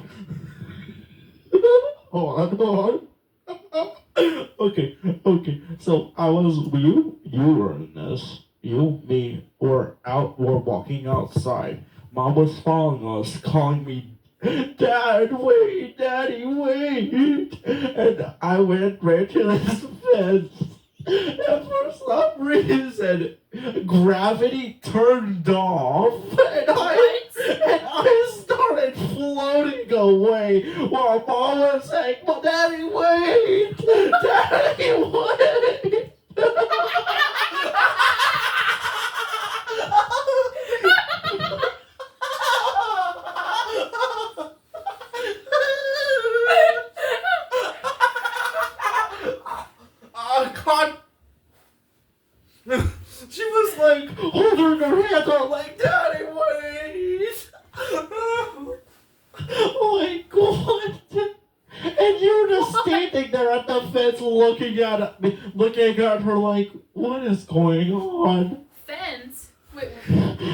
on. Okay. So you were in this. You, me, we're walking outside. Mom was following us, calling me, "Dad, wait, Daddy, wait." And I ran to this fence. And for some reason, gravity turned off, and I started floating away while Mom was saying, "Well, Daddy, wait! Daddy, wait!" Oh God! She was like holding her hands out like, "Daddy, wait!" Oh my God! And you were just standing there at the fence looking at me, looking at her like, "What is going on?" Fence? Wait.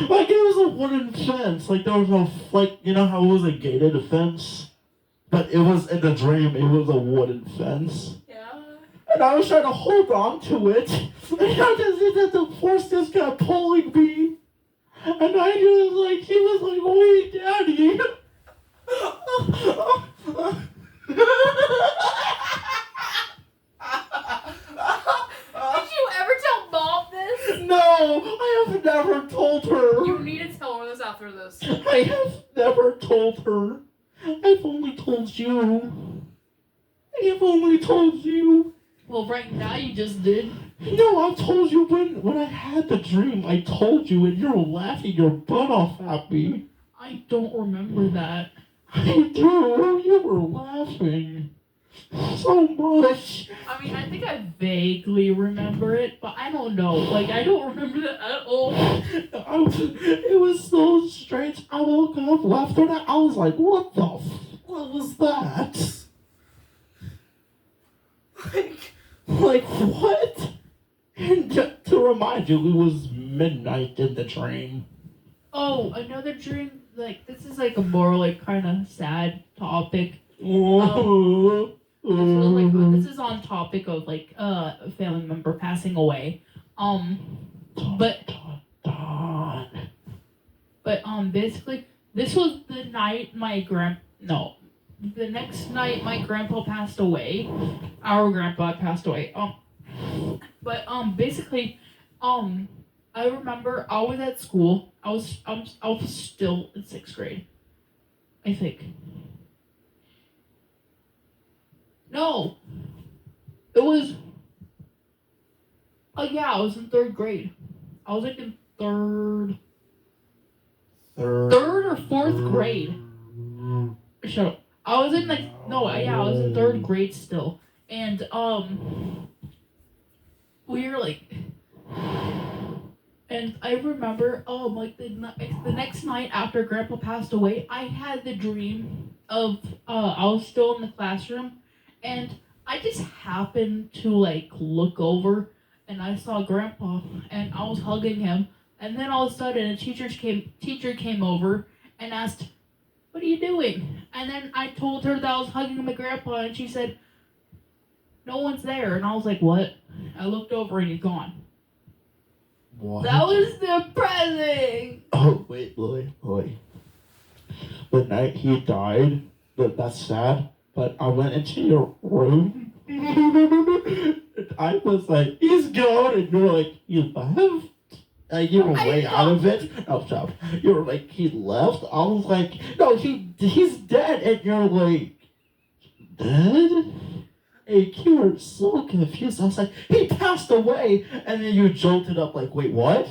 Like it was a wooden fence. Like there was no, like, you know how it was a gated fence? But it was, in the dream, it was a wooden fence. Yeah. And I was trying to hold on to it. And I just see that the force just kept pulling me. And I was like, he was like, "Wait, Daddy." Did you ever tell Mom this? No, I have never told her. You need to tell her this after this. I have never told her. I've only told you. I have only told you. Well, right now you just did. No, I told you when I had the dream. I told you, and you're laughing your butt off at me. I don't remember that. I do. You were laughing so much. I mean, I think I vaguely remember it, but I don't know. Like, I don't remember that at all. It was so strange. I woke up, left her. I was like, "What was that?" Like what? And to remind you, it was midnight in the dream. Oh, another dream. Like, this is like a more like kind of sad topic. This is on topic of like a family member passing away. But done. But basically, this was the night the next night my grandpa passed away. Our grandpa passed away. But basically, I remember I was at school. I was still in 6th grade, I think. No, it was. Oh yeah, I was in 3rd grade. I was like in third or 4th grade. Shut up. I was in I was in 3rd grade still, and we were like, and I remember like the next night after Grandpa passed away, I had the dream of I was still in the classroom, and I just happened to like look over, and I saw Grandpa, and I was hugging him, and then all of a sudden a teacher came over and asked, "What are you doing?" And then I told her that I was hugging my grandpa, and she said, "No one's there." And I was like, "What?" I looked over and he's gone. What? That was depressing. Oh, wait, Lily. The night he died, that's sad, but I went into your room. I was like, he's gone, and you were like, you left? You were way out of it. Oh, stop. You were like, he left? I was like, no, he's dead, and you're like, dead? And you were so confused. I was like, he passed away, and then you jolted up like, wait, what?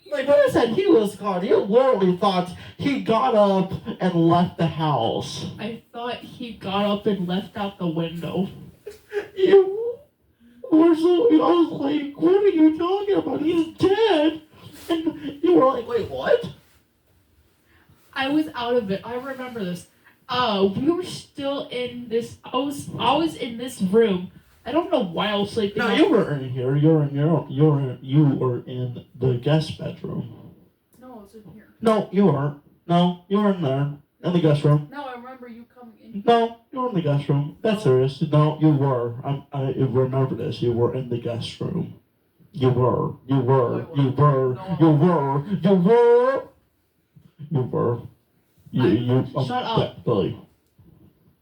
Like, when I said he was gone, you literally thought he got up and left the house. I thought he got up and left out the window. You were so, I was like, what are you talking about? He's dead. And you were like, wait, what? I was out of it. I remember this. We were still in this. I was in this room. I don't know why I was sleeping. No, you were in here. You were in the guest bedroom. No, I was in here. No, you weren't. No, you were in there. In the guest room. No, I remember you coming in. No, you were in the guest room. That's serious. No, you were. I remember this. You were in the guest room. You were. You were. You were. You were. You were. You were. Shut up. Billy.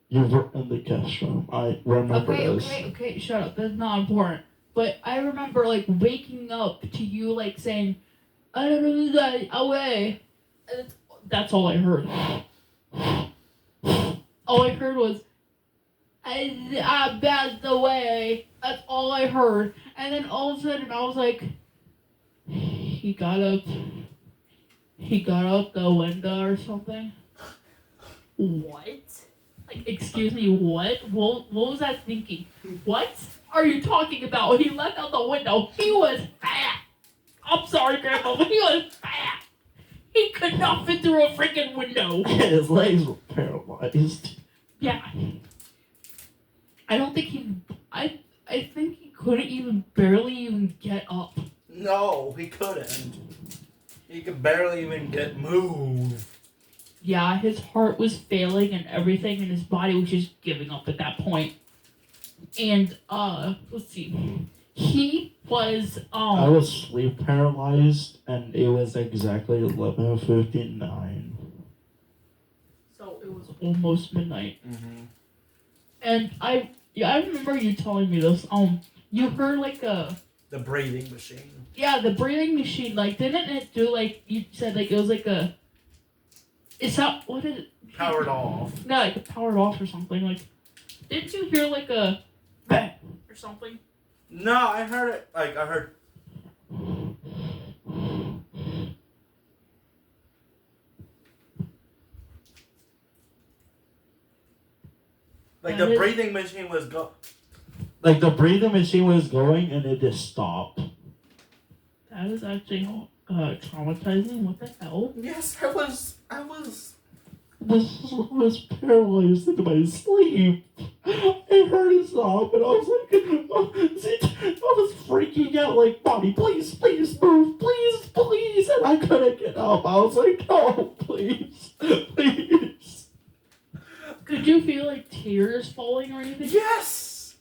You were in the guest room. I remember this. Okay, shut up. That's not important. But I remember like waking up to you like saying, "I don't know that away." And that's all I heard. All I heard was, I passed away. That's all I heard. And then all of a sudden I was like, he got out the window or something. What? Like, excuse me, what? What was I thinking? What are you talking about? He left out the window. He was fat. I'm sorry, Grandpa, but he was fat. He could not fit through a freaking window. His legs were paralyzed. Yeah. I don't think I think he couldn't barely even get up. No, he couldn't. He could barely even move. Yeah, his heart was failing and everything, and his body was just giving up at that point. And let's see, he was I was sleep paralyzed, and it was exactly 11:59. So it was almost midnight. Mm-hmm. And I remember you telling me this. You heard like the breathing machine. Yeah, the breathing machine. Like, didn't it do like you said? Like it was like a. It's not. What did it? Powered off. No, like it powered off or something. Like, didn't you hear like a bang or something? No, I heard it. Like I heard. Like the breathing machine was Like the breathing machine was going, and it just stopped. That is actually traumatizing. What the hell? Yes, I was. was paralyzed in my sleep. I heard it stop, and I was like, I was freaking out, like, Mommy, please move, please. And I couldn't get up. I was like, no, please. Could you feel like tears falling or anything? Yes!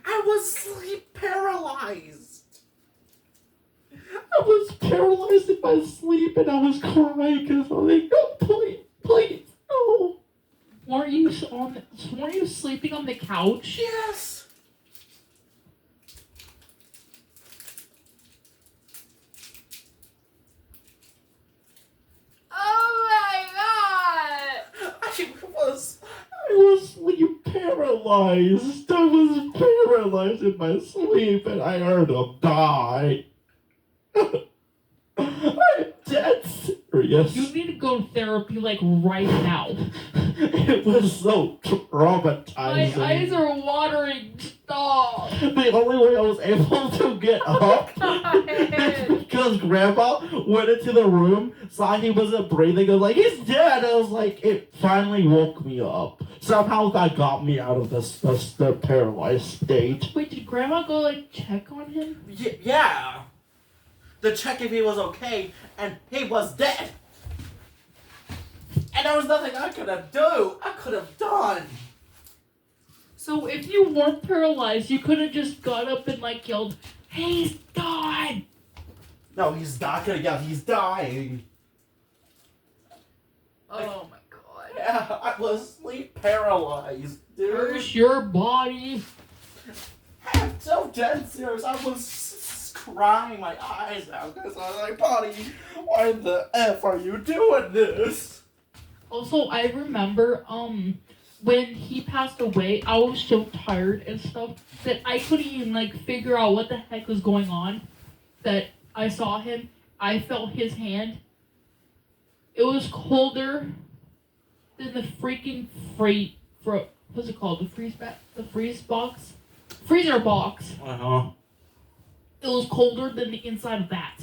I was sleep paralyzed. I was paralyzed in my sleep and I was crying because I was like, no, please, no. Weren't you sleeping on the couch? Yes. Oh my god! I was. I was sleep paralyzed. I was paralyzed in my sleep and I heard him die. I'm dead serious. You need to go to therapy like right now. It was so My traumatizing. eyes are watering. Stop. The only way I was able to get up is because Grandma went into the room, saw he wasn't breathing, and was like, he's dead. I was like, it finally woke me up. Somehow that got me out of the paralyzed state. Wait, did Grandma go like check on him? Yeah. To check if he was okay, and he was dead. And there was nothing I could have done. So if you weren't paralyzed, you could have just got up and like yelled, "He's died!" No, he's not gonna yell. He's dying. Oh my god. Yeah, I was sleep paralyzed, dude. Where's your body? I'm so dead serious. I was crying my eyes out because I was like, buddy, why the F are you doing this? Also, I remember when he passed away, I was so tired and stuff that I couldn't even like figure out what the heck was going on. That I saw him, I felt his hand. It was colder than the freaking what's it called? The freezer box. Uh-huh. It was colder than the inside of that.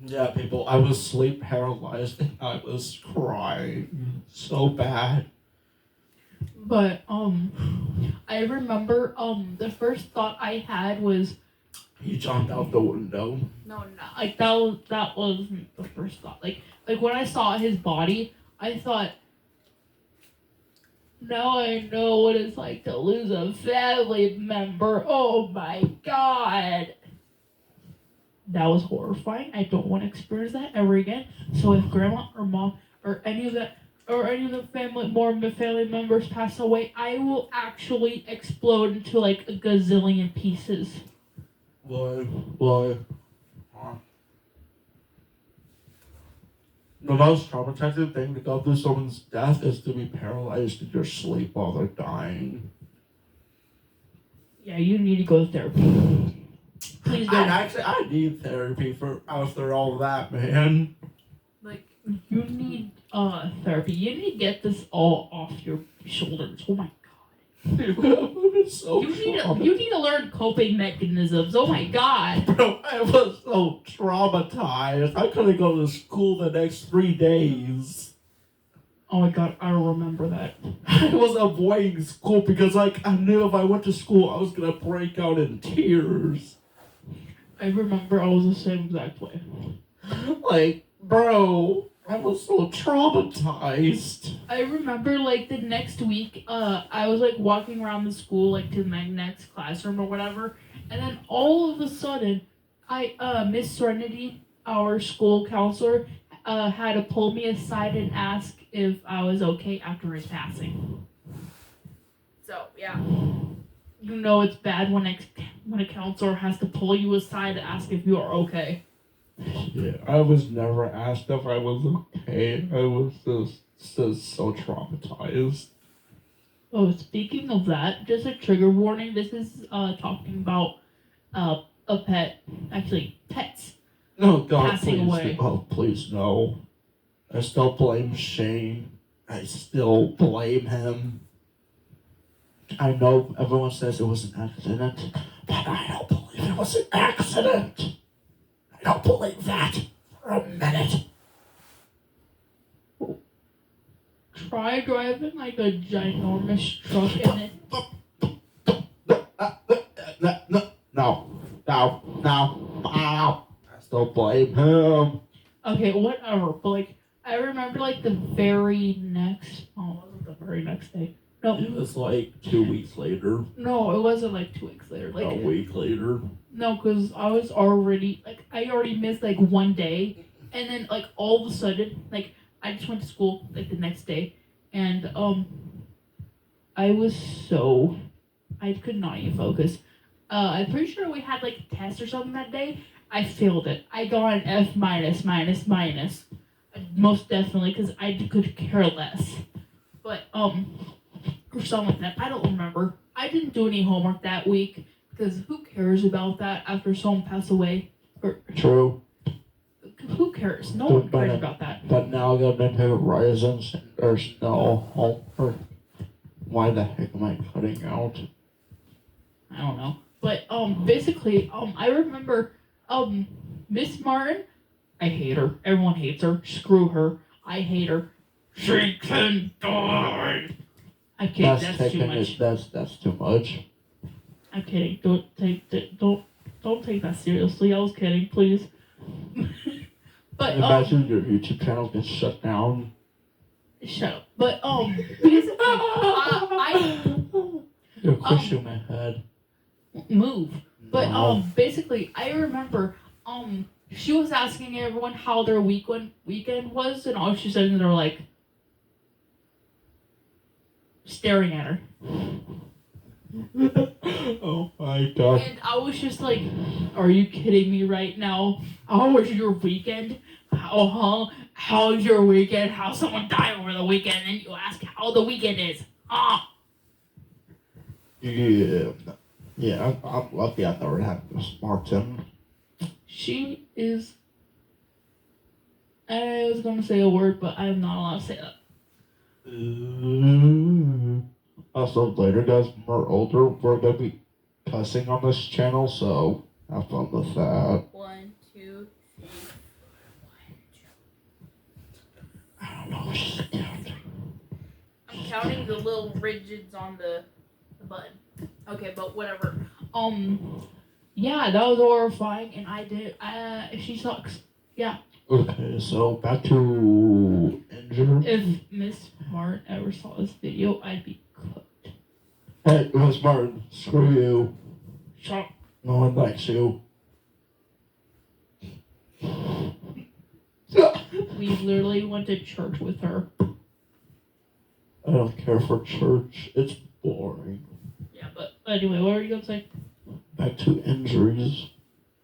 Yeah, people, I was sleep paralyzed and I was crying so bad. But I remember the first thought I had was He jumped out the window. no, like that wasn't the first thought. Like when I saw his body, I thought, now I know what it's like to lose a family member. Oh my god. That was horrifying. I don't want to experience that ever again. So if grandma or mom or any of the family members pass away, I will actually explode into like a gazillion pieces. Why? The most traumatizing thing to go through someone's death is to be paralyzed in your sleep while they're dying. Yeah, you need to go to therapy. Please don't. I need therapy after all that, man. Like, you need therapy. You need to get this all off your shoulders. Oh my god. It's so You need to learn coping mechanisms. Oh my god. Bro, I was so traumatized. I couldn't go to school the next 3 days. Oh my god, I remember that. I was avoiding school because, like, I knew if I went to school, I was gonna break out in tears. I remember I was the same exact way. Like, bro, I was so traumatized. I remember like the next week, I was like walking around the school like to my next classroom or whatever, and then all of a sudden, Miss Serenity, our school counselor, had to pull me aside and ask if I was okay after his passing. So, yeah. You know it's bad when a counselor has to pull you aside to ask if you are okay. Yeah, I was never asked if I was okay. I was just so traumatized. Oh, speaking of that, just a trigger warning. This is talking about a pet, actually pets. No, God, Passing please, away. oh, please, no. I still blame Shane. I still blame him. I know everyone says it was an accident, but I don't believe it was an accident. I don't believe that for a minute. Try driving like a ginormous truck in it. No. I still blame him. Okay, whatever. But like, I remember like the very next. Oh, it wasn't the very next day. No, It was like 2 weeks later, no, it wasn't like 2 weeks later. a Like, week later. No, because I was already like I already missed like one day, and then like all of a sudden like I just went to school like the next day, and I was so I could not even focus. I'm pretty sure we had like a test or something that day. I failed it. I got an F minus minus minus, most definitely because I could care less. But or something like that. I don't remember. I didn't do any homework that week because who cares about that after someone passed away? Or True. who cares? No one cares about that. But now I gotta make Horizons or Snow Home or why the heck am I cutting out? I don't know. But basically I remember Miss Martin. I hate her. Everyone hates her. Screw her. I hate her. She can die. I'm kidding. That's too much. That's too much. I'm kidding. Don't take that seriously. I was kidding. Please. But Imagine your YouTube channel gets shut down. shut up. But basically, I You're pushing my head. move. But No. basically, I remember she was asking everyone how their weekend was, and all she said, and they were like staring at her. Oh my god. And I was just like, are you kidding me right now? How was your weekend? How's your weekend? How someone died over the weekend, and you ask how the weekend is? Yeah, I'm lucky I never had Miss Martin. She is. I was gonna say a word, but I'm not allowed to say that. Also, later, guys, when we're older, we're gonna be cussing on this channel, so have fun with that. 1, 2, 3. I don't know what she's counting. I'm counting the little rigids on the button. Okay, but whatever. Yeah, that was horrifying, and I did. She sucks. Yeah. Okay, so back to injury. If Miss Martin ever saw this video, I'd be cooked. Hey, Miss Martin, screw you. Shut up. No one likes you. We literally went to church with her. I don't care for church. It's boring. Yeah, but anyway, what were you gonna say? Back to injuries.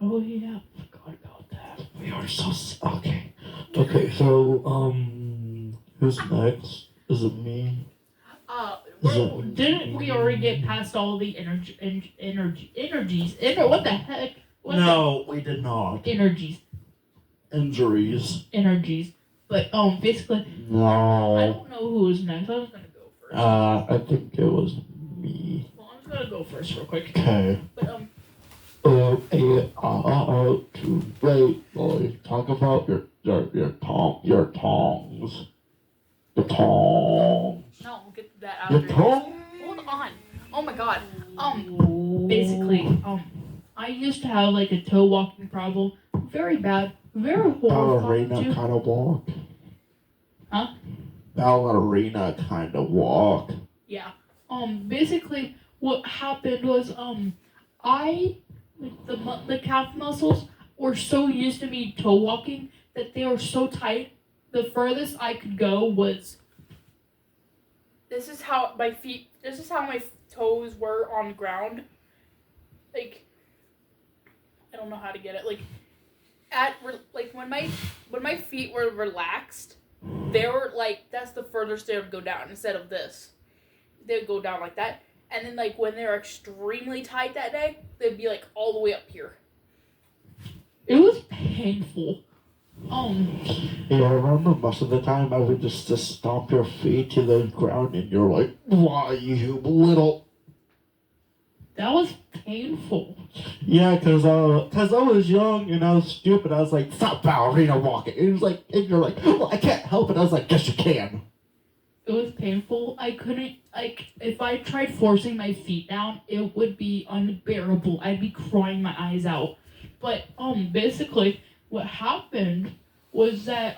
Oh yeah, forgot about that. We are so okay. Okay, so who's next? Is it me? Didn't we already get past all the energies? What the heck? No, we did not. Energies. Injuries. But basically, I No. don't know who was next. I was gonna go first. I think it was me. Well, I'm just gonna go first real quick. Okay. But To wait, boy. Talk about your tongs. Your tongs. No, we'll get to that Your after. tongs. Hold on. Oh my god. basically, I used to have like a toe walking problem. Very bad. Very horrifying Ballerina too. kind of walk. Huh? Ballerina kind of walk. Yeah. Basically, what happened was, I, like, the calf muscles were so used to me toe walking that they were so tight. The furthest I could go was. This is how my toes were on the ground. Like, I don't know how to get it. When my feet were relaxed, they were like, that's the furthest they would go down instead of this. They would go down like that. And then like when they're extremely tight that day, they'd be like all the way up here. It was painful. Yeah, I remember most of the time I would just stomp your feet to the ground and you're like, why, you little... That was painful. Yeah, cause I was young and I was stupid. I was like, stop ballerina walking. And it was like, and you're like, well, I can't help it. I was like, yes, you can. It was painful. I couldn't, like, if I tried forcing my feet down, it would be unbearable. I'd be crying my eyes out. But, basically, what happened was that,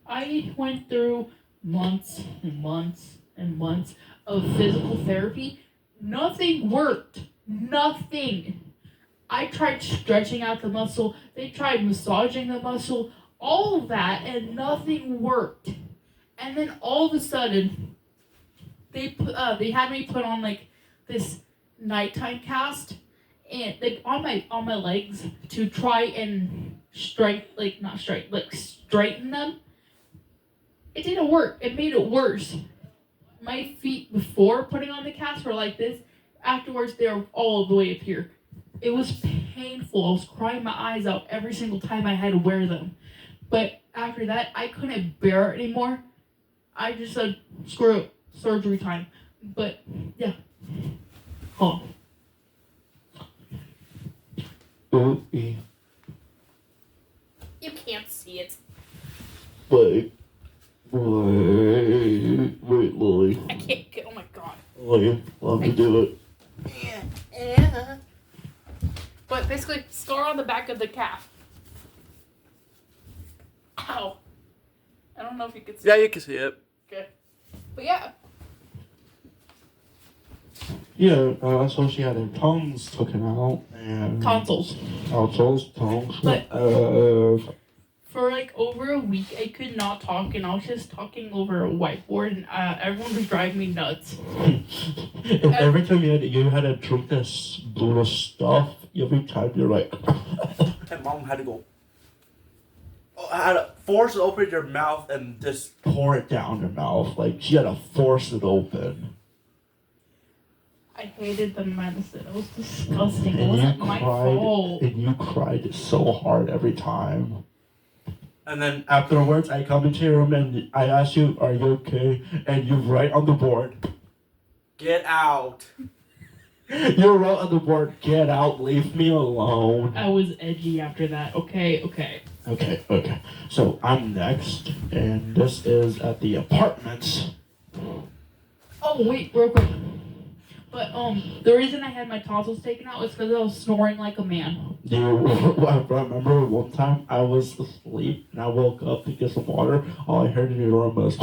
I went through months and months and months of physical therapy. Nothing worked. Nothing. I tried stretching out the muscle. They tried massaging the muscle. All of that, and nothing worked. And then all of a sudden, they had me put on like this nighttime cast, and like on my legs to try and straighten them. It didn't work. It made it worse. My feet before putting on the cast were like this. Afterwards, they were all the way up here. It was painful. I was crying my eyes out every single time I had to wear them. But after that, I couldn't bear it anymore. I just said, screw it, surgery time. But, yeah. Oh. Oopie. You can't see it. Wait, Lily. I can't get. Oh my god. Lily, let me do it. Yeah. But basically, scar on the back of the calf. Ow. I don't know if you can see. Yeah, you can see it. Okay. But yeah. Yeah, so she had her tongues taken out and Tonsils. tongues. But- For like over a week, I could not talk, and I was just talking over a whiteboard, and everyone was driving me nuts. And every time you had to drink this blue stuff, every time you're like, And mom had to go. Oh, I had to force open your mouth and just. pour it down your mouth. Like she had to force it open. I hated the medicine. It was disgusting. It And wasn't you my cried, fault. and you cried so hard every time. And then Afterwards, I come into your room and I ask you, "Are you okay?" And you write on the board. get out. You wrote on the board, "Get out, leave me alone." I was edgy after that. Okay. Okay. So I'm next, and this is at the apartments. Oh wait, real quick. But the reason I had my tonsils taken out was because I was snoring like a man. Do you I remember one time I was asleep and I woke up to get some water. All I heard in your room was.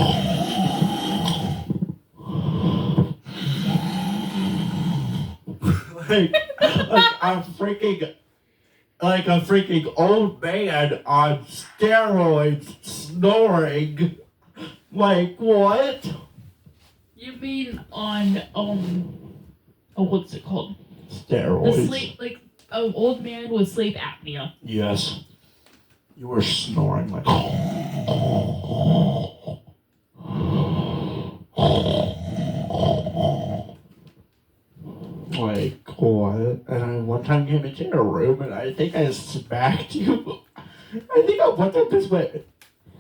like a freaking old man on steroids snoring. Like what? You mean on what's it called? The Steroids. sleep, like an old man with sleep apnea. Yes. You were snoring like. Like what? And I one time came into your room and I think I smacked you. I think I went up this way.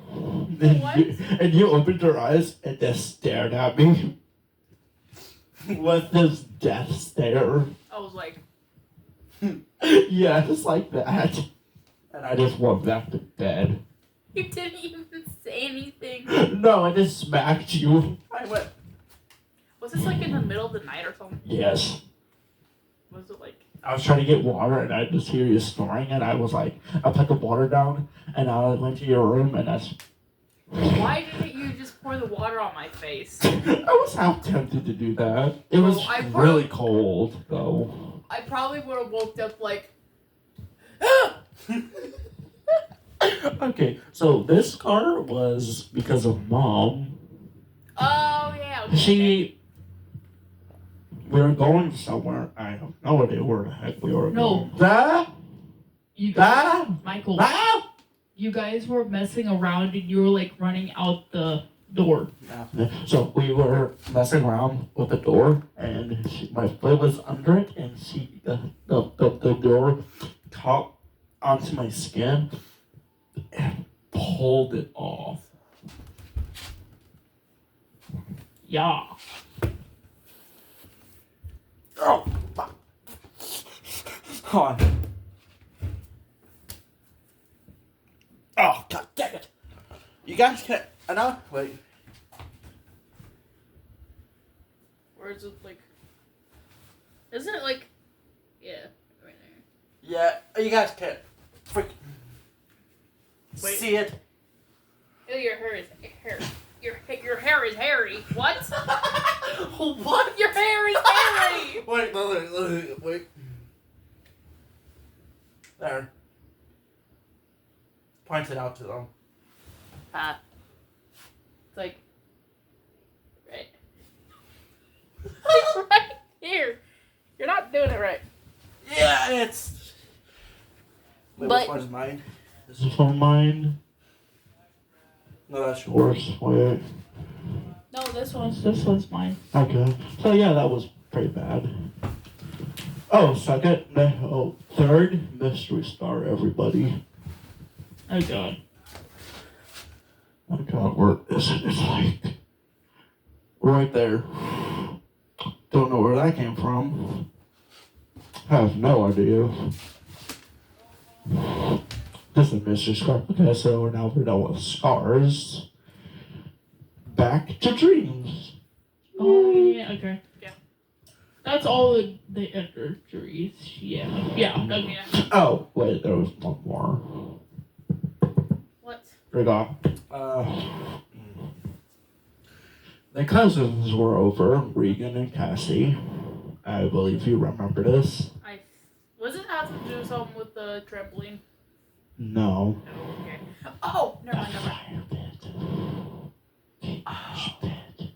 What? And you opened your eyes and just stared at me with this death stare. I was like, Yeah, just like that. And I just went back to bed. you didn't even say anything. No, I just smacked you. I went. Was this like in the middle of the night or something? Yes. Was it like? I was trying to get water and I just hear you snoring and I was like, I put the water down and I went to your room and that's. Why didn't you just pour the water on my face? I was half tempted to do that. It was I really cold though. I probably would have woke up like. Okay, so this car was because of Mom. Oh yeah. Okay. We were going somewhere. I have no idea where the heck we were No. going. Dad? You guys, Dad? Michael, Dad? you guys were messing around and you were like running out the door. So we were messing around with the door, and my foot was under it, and the door caught onto my skin and pulled it off. Yeah. Oh, fuck. Hold on. Oh, god dang it. You guys can't. I know. Wait. Or is it like? Isn't it like? Yeah, right there. Yeah, you guys can't. Freaking. Wait. See it? Ew, your hair is hair. Your hair is hairy. What? What? Your hair is hairy. Wait. There. Point it out to them. It's like right. Right here. You're not doing it right. Yeah, it's. Wait, But- which one is mine? This is for mine. No, that's yours. Yours. Wait. No, this one's mine. Okay. So yeah, that was pretty bad. Oh, third mystery star, everybody. Oh god. Oh god, where is it? It's like right there. Don't know where that came from. I have no idea. This is Mr. Scar. Okay, so we're done with scars. Back to dreams. Oh yeah, okay. Yeah. That's all the injuries. Yeah. Yeah. Okay. Yeah. Oh, wait, there was one more. What? Forgot. The cousins were over, Regan and Cassie. I believe you remember this. Was it have to do something with the trampoline? No. Oh, okay. Oh, never mind. Never mind. Fire pit. The ash pit.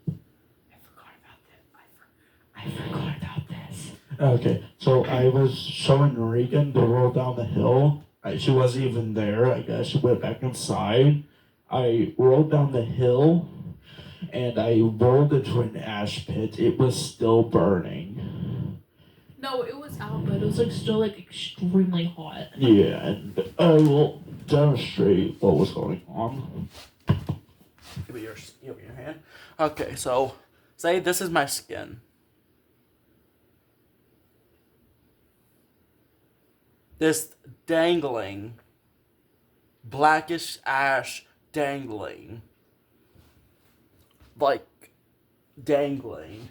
I forgot about that. I forgot about this. Okay, so I was showing Regan the roll down the hill. She wasn't even there. I guess she went back inside. I rolled down the hill, and I rolled into an ash pit. It was still burning. No, it was out, but it was like still like extremely hot. Yeah, and I will demonstrate what was going on. Give me your hand. Okay, so say this is my skin. This dangling, blackish ash dangling, like dangling.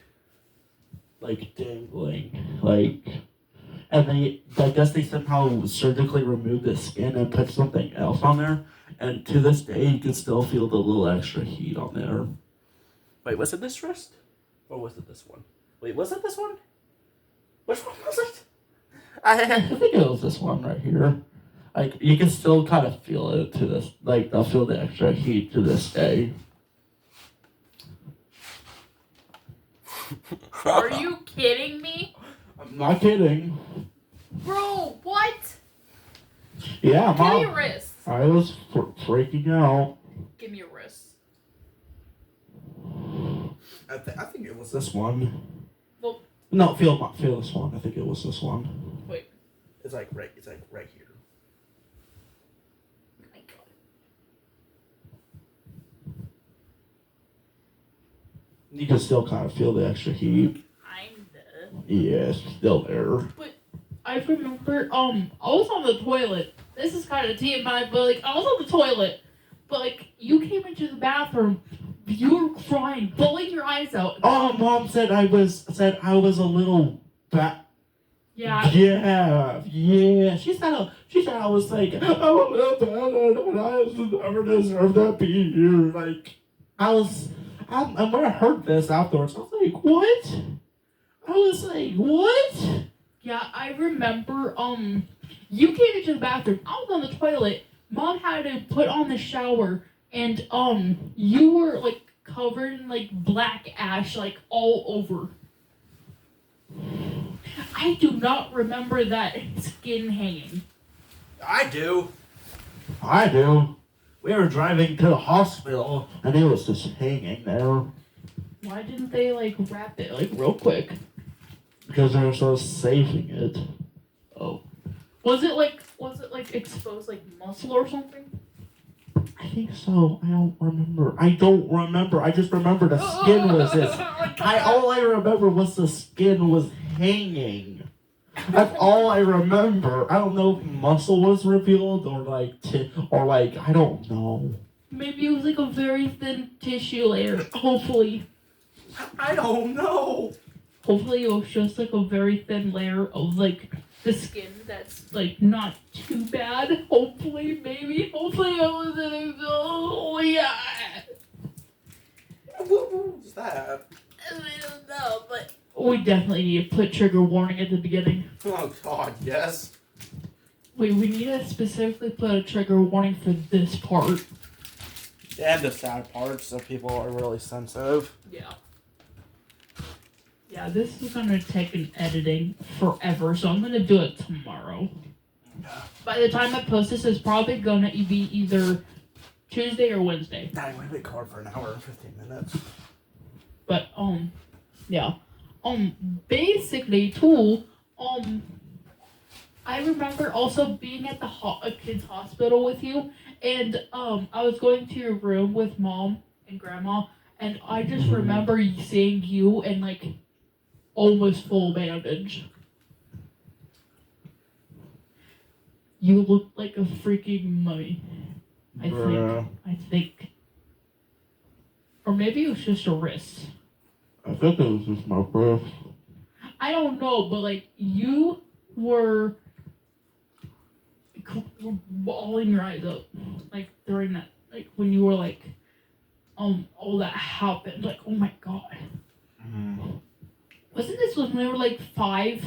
And I guess they somehow surgically removed the skin and put something else on there, and to this day you can still feel the little extra heat on there. Wait, was it this wrist? Or was it this one? Wait, was it this one? Which one was it? I think it was this one right here. Like, you can still kind of feel it to this, like, I'll feel the extra heat to this day. Are you kidding me? I'm not kidding. Bro, what? Yeah, Give me Mom. your wrist. I was freaking out. Give me your wrist. I think it was This one. Well- No, feel this one. I think it was this one. Wait. It's like right here. Oh my god. You can still kind of feel the extra heat. Kinda. Yeah, it's still there. I remember, I was on the toilet. This is kind of TMI, but like, I was on the toilet. But like, you came into the bathroom. You were crying, bawling your eyes out. Oh, Mom said I was a little Yeah. Yeah. She said I was like, I'm a little bad, but I never deserve to be here. Like, and when I heard this afterwards, I was like, what? Yeah, I remember, you came into the bathroom. I was on the toilet. Mom had to put on the shower, and, you were, like, covered in, like, black ash, like, all over. I do not remember that skin hanging. I do. I do. We were driving to the hospital, and it was just hanging there. Why didn't they, like, wrap it, like, real quick? Because they were so saving it. Oh. Was it, like, exposed, like, muscle or something? I think so. I don't remember. I just remember the skin was this. All I remember was the skin was hanging. That's all I remember. I don't know if muscle was revealed or I don't know. Maybe it was, like, a very thin tissue layer. Hopefully. I don't know. Hopefully it was just, like, a very thin layer of, like, the skin that's, like, not too bad. Hopefully, maybe. Hopefully it wasn't. Oh, yeah. What was that? I don't know, but we definitely need to put trigger warning at the beginning. Oh God, yes. Wait, we need to specifically put a trigger warning for this part. Yeah, the sad parts so people are really sensitive. Yeah. Yeah, this is gonna take an editing forever, so I'm gonna do it tomorrow. By the time I post this, it's probably gonna be either Tuesday or Wednesday. Dang, we record for an hour and 15 minutes. But yeah. Basically too, I remember also being at the a kid's hospital with you, and I was going to your room with mom and grandma, and I just remember seeing you in like almost full bandage. You looked like a freaking mummy. I think. Or maybe it was just a wrist. I think it was just my breath. I don't know, but like you were balling your eyes up, like during that, like when you were like, all that happened. Like, oh my god. Wasn't this when we were like 5?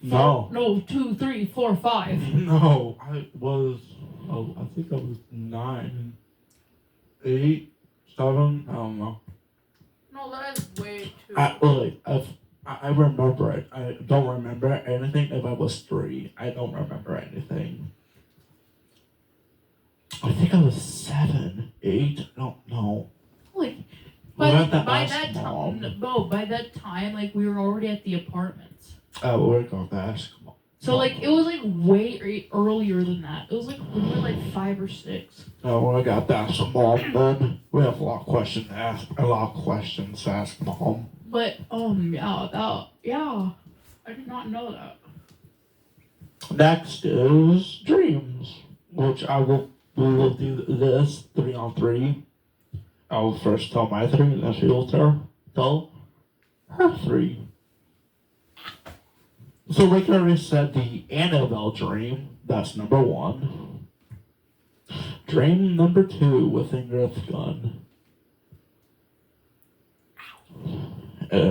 No. No, 2, 3, 4, 5. No, I was. Oh, I think I was 9, 8, 7. I don't know. No, that is way too. I remember it. I don't remember anything if I was 3. I don't remember anything. I think I was 7, 8. I don't know. Like, We went to by ask that Mom. time, no, by that time, like we were already at the apartments. We're going to ask Mom. So like it was like way earlier than that. It was like when we were like 5 or 6. Oh, I got to ask Mom then. We have a lot of questions to ask. A lot of questions to ask Mom. But yeah, I did not know that. Next is dreams, which we will do this 3 on 3. I will first tell my 3, then she will tell her 3. So like I already said, the Annabelle dream, that's number 1. Dream number 2 with a Nerf gun.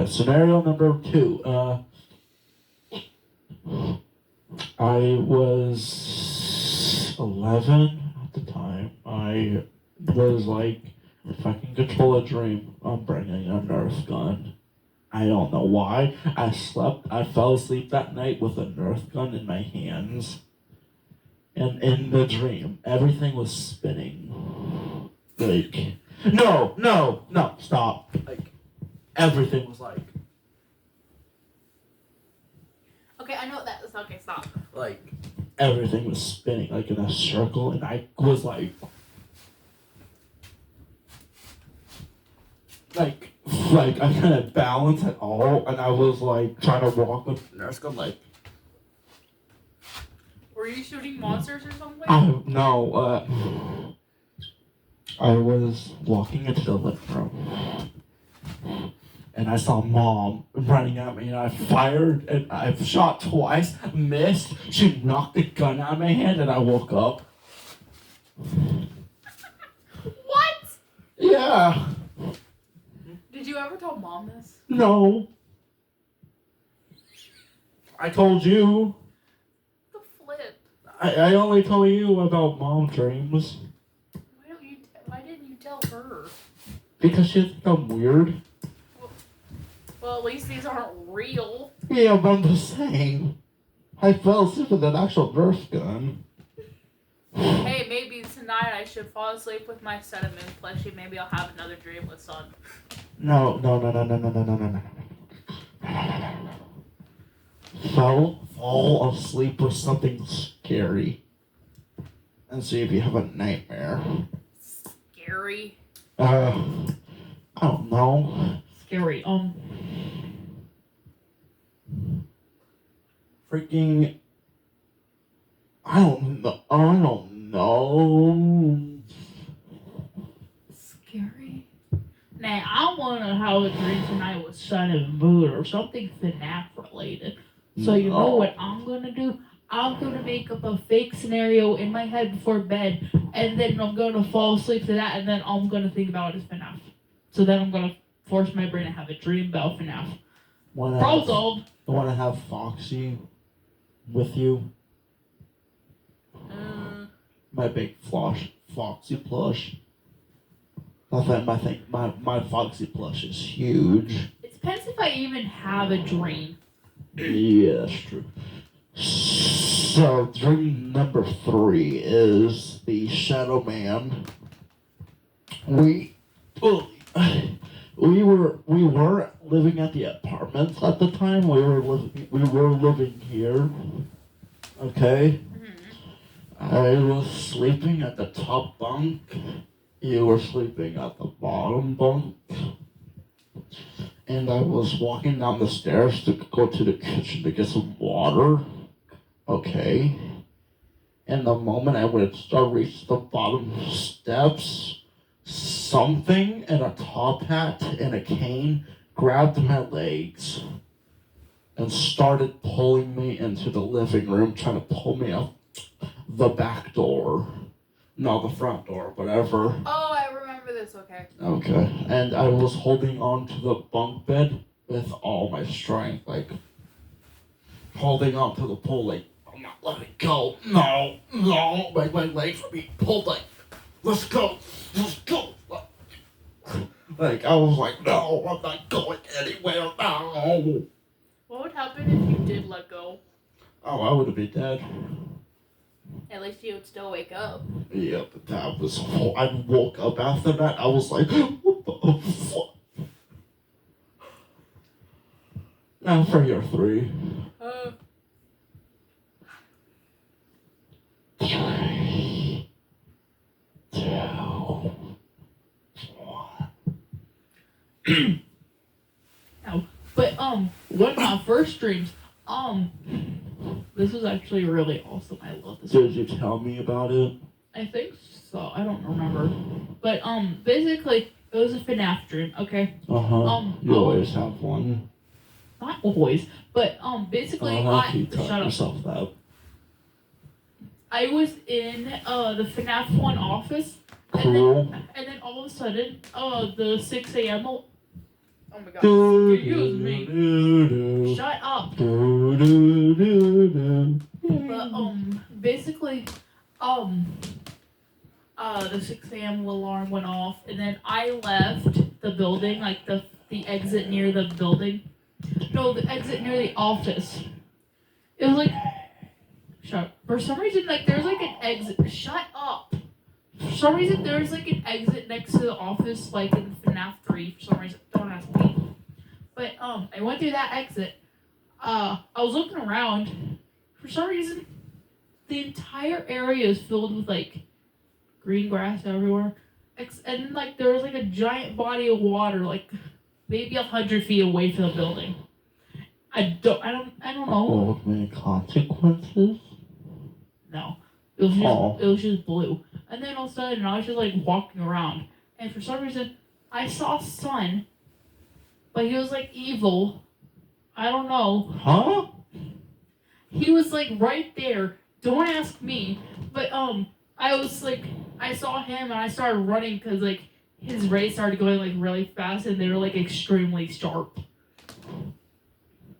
Scenario number 2. I was 11 at the time. I was like, if I can control a dream, I'm bringing a Nerf gun. I don't know why. I fell asleep that night with a Nerf gun in my hands. And in the dream, everything was spinning. Like, no, stop. Like, everything was like, Okay, I know what that is. Okay, stop. like, everything was spinning, like, in a circle, and I was like, I couldn't balance at all, and I was, like, trying to walk with the nurse gun, like, Were you shooting monsters or something? I was walking into the living room, and I saw Mom running at me, and I fired, and I shot twice, missed, she knocked the gun out of my hand, and I woke up. What? Yeah. Did you ever tell Mom this? No. I told you. The flip. I only told you about Mom dreams. Why didn't you tell her? Because she thinks I'm weird. Well, at least these aren't real. Yeah, but I'm just saying. I fell asleep with an actual Nerf gun. Hey, maybe tonight I should fall asleep with my Sun and Moon plushie. Maybe I'll have another dream with Sun. No. Fall asleep with something scary. And see if you have a nightmare. Scary. I don't know. Scary. Freaking. I don't know. Scary? Nah, I want to have a dream tonight with Sun and Moon or something FNAF related. So you know what I'm going to do? I'm going to make up a fake scenario in my head before bed, and then I'm going to fall asleep to that, and then I'm going to think about it as FNAF. So then I'm going to force my brain to have a dream about FNAF. Problem solved. I want to have Foxy with you. my big Foxy plush. My Foxy plush is huge. It depends if I even have a dream. Yeah, that's true. So dream number 3 is the Shadow Man. We weren't living at the apartments at the time. We were living here. Okay. I was sleeping at the top bunk. You were sleeping at the bottom bunk. And I was walking down the stairs to go to the kitchen to get some water. Okay. And the moment I would start reach the bottom steps, something in a top hat and a cane grabbed my legs and started pulling me into the living room, trying to pull me out the back door. No, the front door, whatever. Oh, I remember this. Okay. Okay. And I was holding on to the bunk bed with all my strength, like holding on to the pole, like, I'm not letting go. No. My legs were being pulled, like, let's go. Like, I was like, no, I'm not going anywhere. No. What would happen if you did let go? Oh, I would have been dead. At least you would still wake up. Yeah, but that was. I woke up after that. I was like, what the fuck? Now for your 3. 3, 2, 1. No, but one of my first dreams, this was actually really awesome. I love this. Did you tell me about it? I think so. I don't remember. But basically it was a FNAF dream. Okay. You always have one. Not always, but basically You tell shut up. yourself that. I was in the FNAF 1 office, Cool. and then all of a sudden the 6 a.m. Oh my god! Do, Excuse me. do, Shut up. do, do. But basically, the 6 a.m. alarm went off, and then I left the building, like the exit near the building. No, the exit near the office. It was like, shut up. For some reason, like there's like an exit. Shut up. For some reason, there's like an exit next to the office, like in FNAF 3. For some reason, don't ask me. But I went through that exit. I was looking around. For some reason, the entire area is filled with like green grass everywhere, and then like there was like a giant body of water, like maybe 100 feet away from the building. I don't know. Oh, many consequences? No, it was just blue. And then all of a sudden, I was just like walking around, and for some reason, I saw Sun, but he was like evil. I don't know. Huh? He was like right there. Don't ask me. But I was like, I saw him and I started running because like his rays started going like really fast and they were like extremely sharp.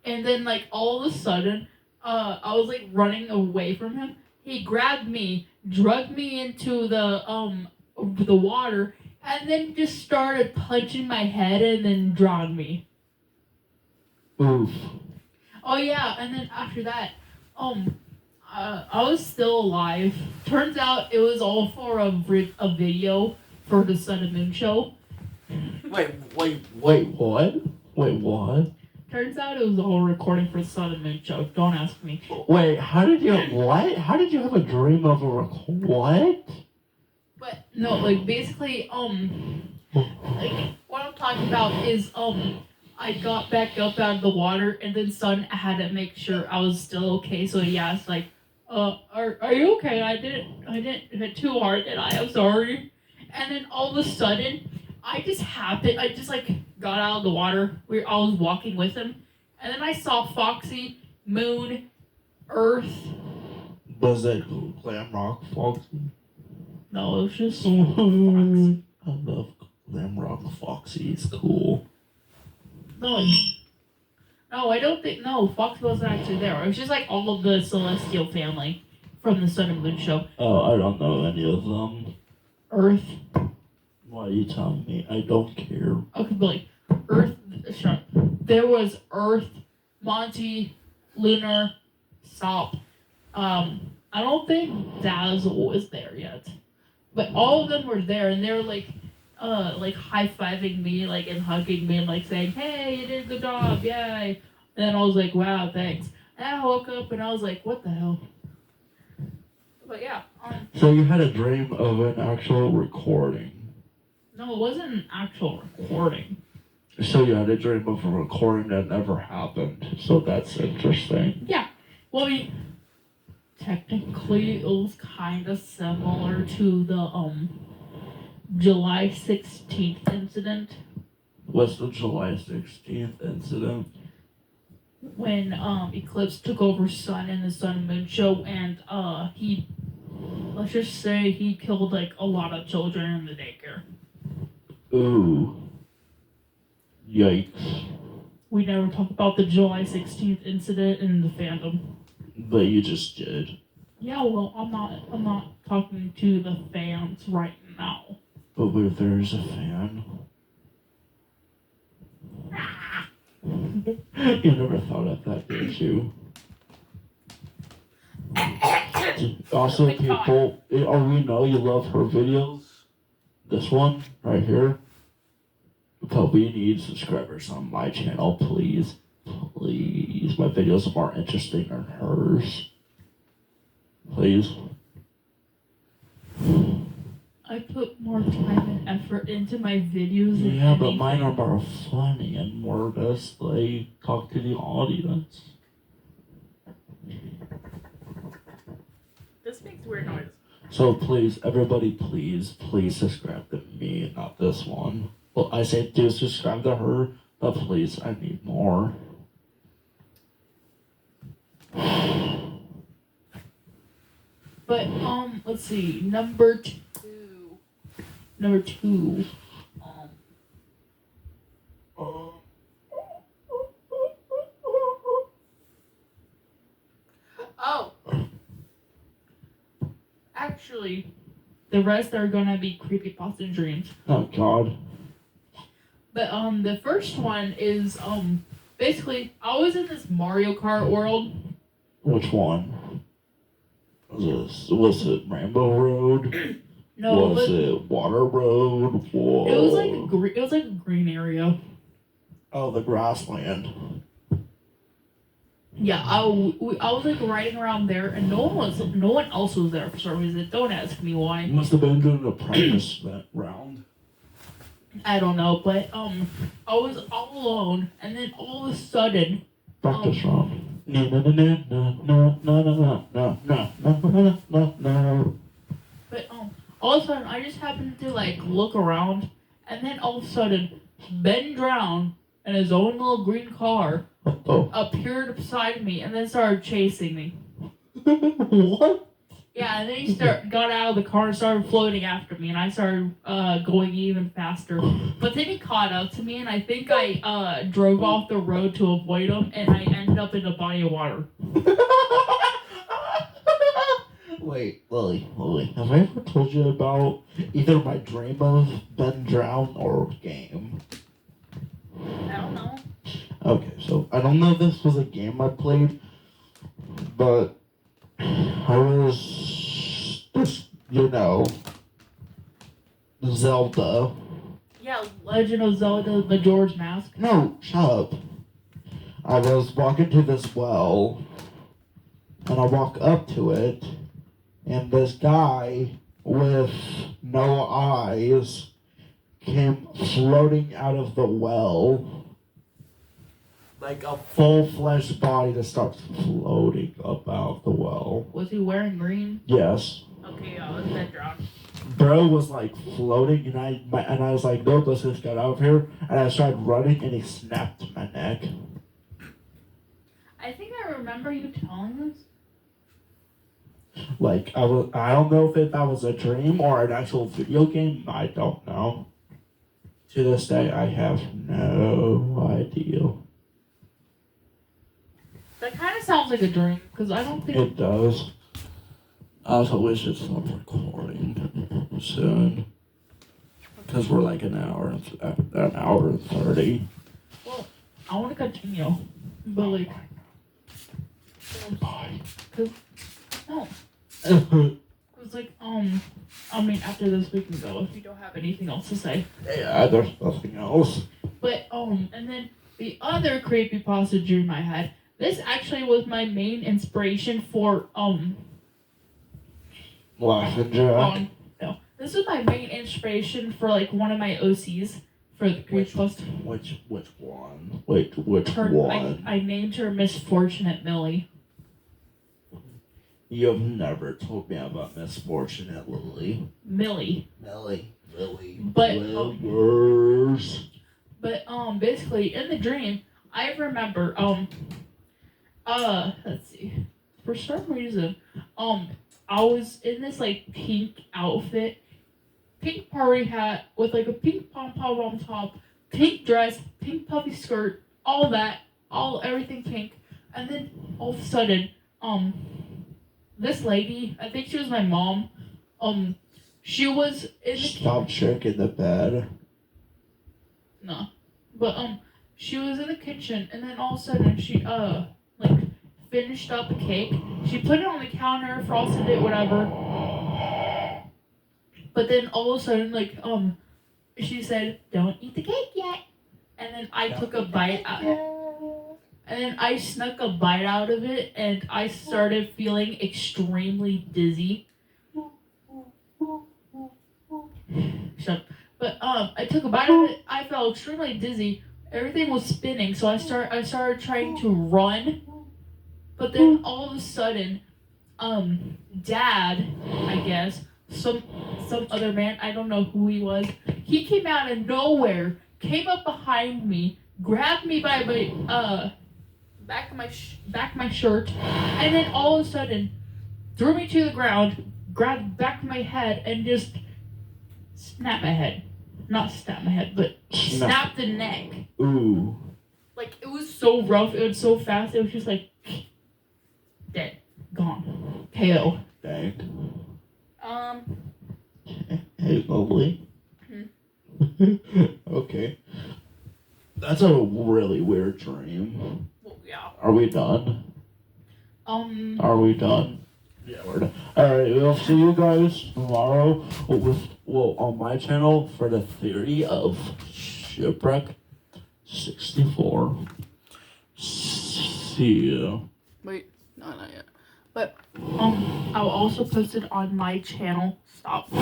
And then like all of a sudden, I was like running away from him. He grabbed me, dragged me into the water, and then just started punching my head and then drowned me. Oof. Oh yeah, and then after that, I was still alive. Turns out it was all for a video for the Sun and Moon show. Wait, what? Turns out it was all recording for the Sun and Moon show. Don't ask me. Wait, how did you have a dream of what? But no, like basically, like what I'm talking about is I got back up out of the water, and then Sun had to make sure I was still okay. So he asked, like, are you okay? I didn't hit too hard, did I? I'm sorry. And then all of a sudden, I just like got out of the water. I was walking with him, and then I saw Foxy, Moon, Earth. Was it Glam Rock Foxy? No, it was just I love Glam Rock Foxy. It's cool. No, I don't think. No, Fox wasn't actually there. It was just like all of the Celestial family. from the Sun and Moon show. Oh, I don't know any of them. Earth. Why are you telling me? I don't care. Okay, but like Earth. There was Earth, Monty, Lunar, Sop. I don't think Dazzle was there yet, but all of them were there, and they were like high-fiving me, like, and hugging me, and like saying, "Hey, you did a good job, yay!" And then I was like, "Wow, thanks." And I woke up and I was like, "What the hell?" But yeah, So you had a dream of an actual recording. no, it wasn't an actual recording. So you had a dream of a recording that never happened. So that's interesting. Well, I mean, technically, it was kind of similar to the July 16th incident What's the July 16th incident? when Eclipse took over Sun and the Sun and Moon show, and he, let's just say, he killed like a lot of children in the daycare. Ooh. Yikes. We never talk about the July 16th incident in the fandom. But you just did. Yeah, well, I'm not talking to the fans right now. But where there's a fan. You never thought of that, did you? Also, Oh my God. people, we know you love her videos. This one, right here. But we need subscribers on my channel, please. Please. My videos are more interesting than hers. Please. I put more time and effort into my videos than Yeah, but anything. mine are more funny and more just like talk to the audience. This makes weird noise. So please, everybody, please subscribe to me and not this one. Well, I say do subscribe to her, but please, I need more. But let's see, number two. Oh. Actually, the rest are gonna be creepypasta dreams. Oh God. But the first one is basically I was in this Mario Kart world. Which one? Was it Rainbow Road? No, was but it Water Road? Whoa. it was like a green area. Oh, the grassland. Yeah, I was like riding around there, and no one else was there for some reason. Don't ask me why. You must have been doing a practice round. I don't know, but I was all alone, and then all of a sudden, Practice round. No. but all of a sudden I just happened to like look around, and then all of a sudden Ben Drown in his own little green car Oh. appeared beside me, and then started chasing me. What? Yeah, and then he got out of the car and started floating after me, and I started going even faster. But then he caught up to me, and I think I drove off the road to avoid him, and I ended up in a body of water. Wait, Lily, have I ever told you about either my dream of Ben Drown or game? I don't know. Okay, so I don't know if this was a game I played, but I was just, Zelda. Yeah, Legend of Zelda: Majora's Mask. No, shut up. I was walking to this well, and I walk up to it, and this guy with no eyes came floating out of the well. Like a full-fledged body that starts floating up out of the well. Was he wearing green? Yes. Okay, yeah, it was Ben Drown. Bro was like floating, and I was like, no, let's just get out of here. And I started running, and he snapped my neck. I think I remember you telling us. Like, I don't know if that was a dream or an actual video game. I don't know. To this day, I have no idea. That kind of sounds like a dream, because I don't think... It does. I also wish it stopped recording soon. Because we're like an hour and 30. Well, I want to continue, but like, Bye. no, cause like I mean after this we can go if you don't have anything else to say. Yeah, there's nothing else. But and then the other creepypasta dream I had. This actually was my main inspiration for Laughing Jack. no. This was my main inspiration for like one of my OCs for the creepypasta. Which one? Wait, which Her, one? I named her Misfortunate Millie. You've never told me about Misfortunate Lily. Millie. Lily. But, Flowers. But basically in the dream I remember let's see. For some reason, I was in this like pink outfit, pink party hat with like a pink pom pom on top, pink dress, pink puffy skirt, all that, everything pink, and then all of a sudden, this lady, I think she was my mom, she was in the Stop shaking the bed. no, but she was in the kitchen, and then all of a sudden she like finished up a cake. She put it on the counter, frosted it, whatever. But then all of a sudden, like she said, "Don't eat the cake yet." And then I took a bite out. And then I snuck a bite out of it, and I started feeling extremely dizzy. Shut up. But I took a bite of it. I felt extremely dizzy. Everything was spinning, so I started trying to run. But then all of a sudden, Dad, I guess, some other man, I don't know who he was. He came out of nowhere, came up behind me, grabbed me by my back of my shirt, and then all of a sudden threw me to the ground, grabbed the back of my head, and just snapped my head. Not snap my head, but snap the neck. Ooh. Like, it was so rough, it was so fast, it was just like, dead. Gone. KO. Dang. Hey, lovely. Okay. That's a really weird dream. Well, yeah. Are we done? Are we done? Yeah, we're done. Alright, we'll see you guys tomorrow on my channel for the theory of Shipwreck 64. See you. Wait, no, not yet. But, I'll also post it on my channel. Stop.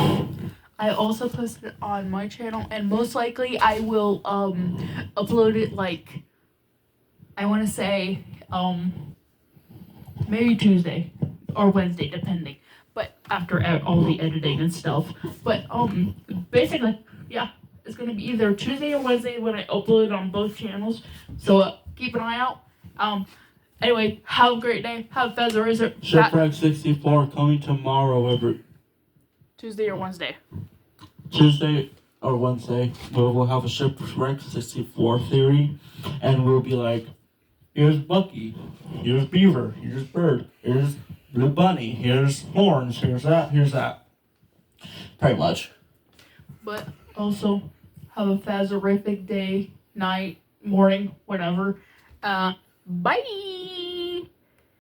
I also posted it on my channel, and most likely I will, upload it, like, I want to say, maybe Tuesday or Wednesday, depending. But after all the editing and stuff. But, basically, yeah, it's going to be either Tuesday or Wednesday when I upload it on both channels. So, keep an eye out. Anyway, have a great day. Have fun. Shipwreck 64 coming tomorrow, Tuesday or Wednesday. Tuesday or Wednesday. We'll have a Shipwreck 64 theory, and we'll be like, here's Bucky, here's Beaver, here's Bird, here's Blue Bunny, here's Horns, here's that. Pretty much. But also, have a phasorific day, night, morning, whatever. Bye!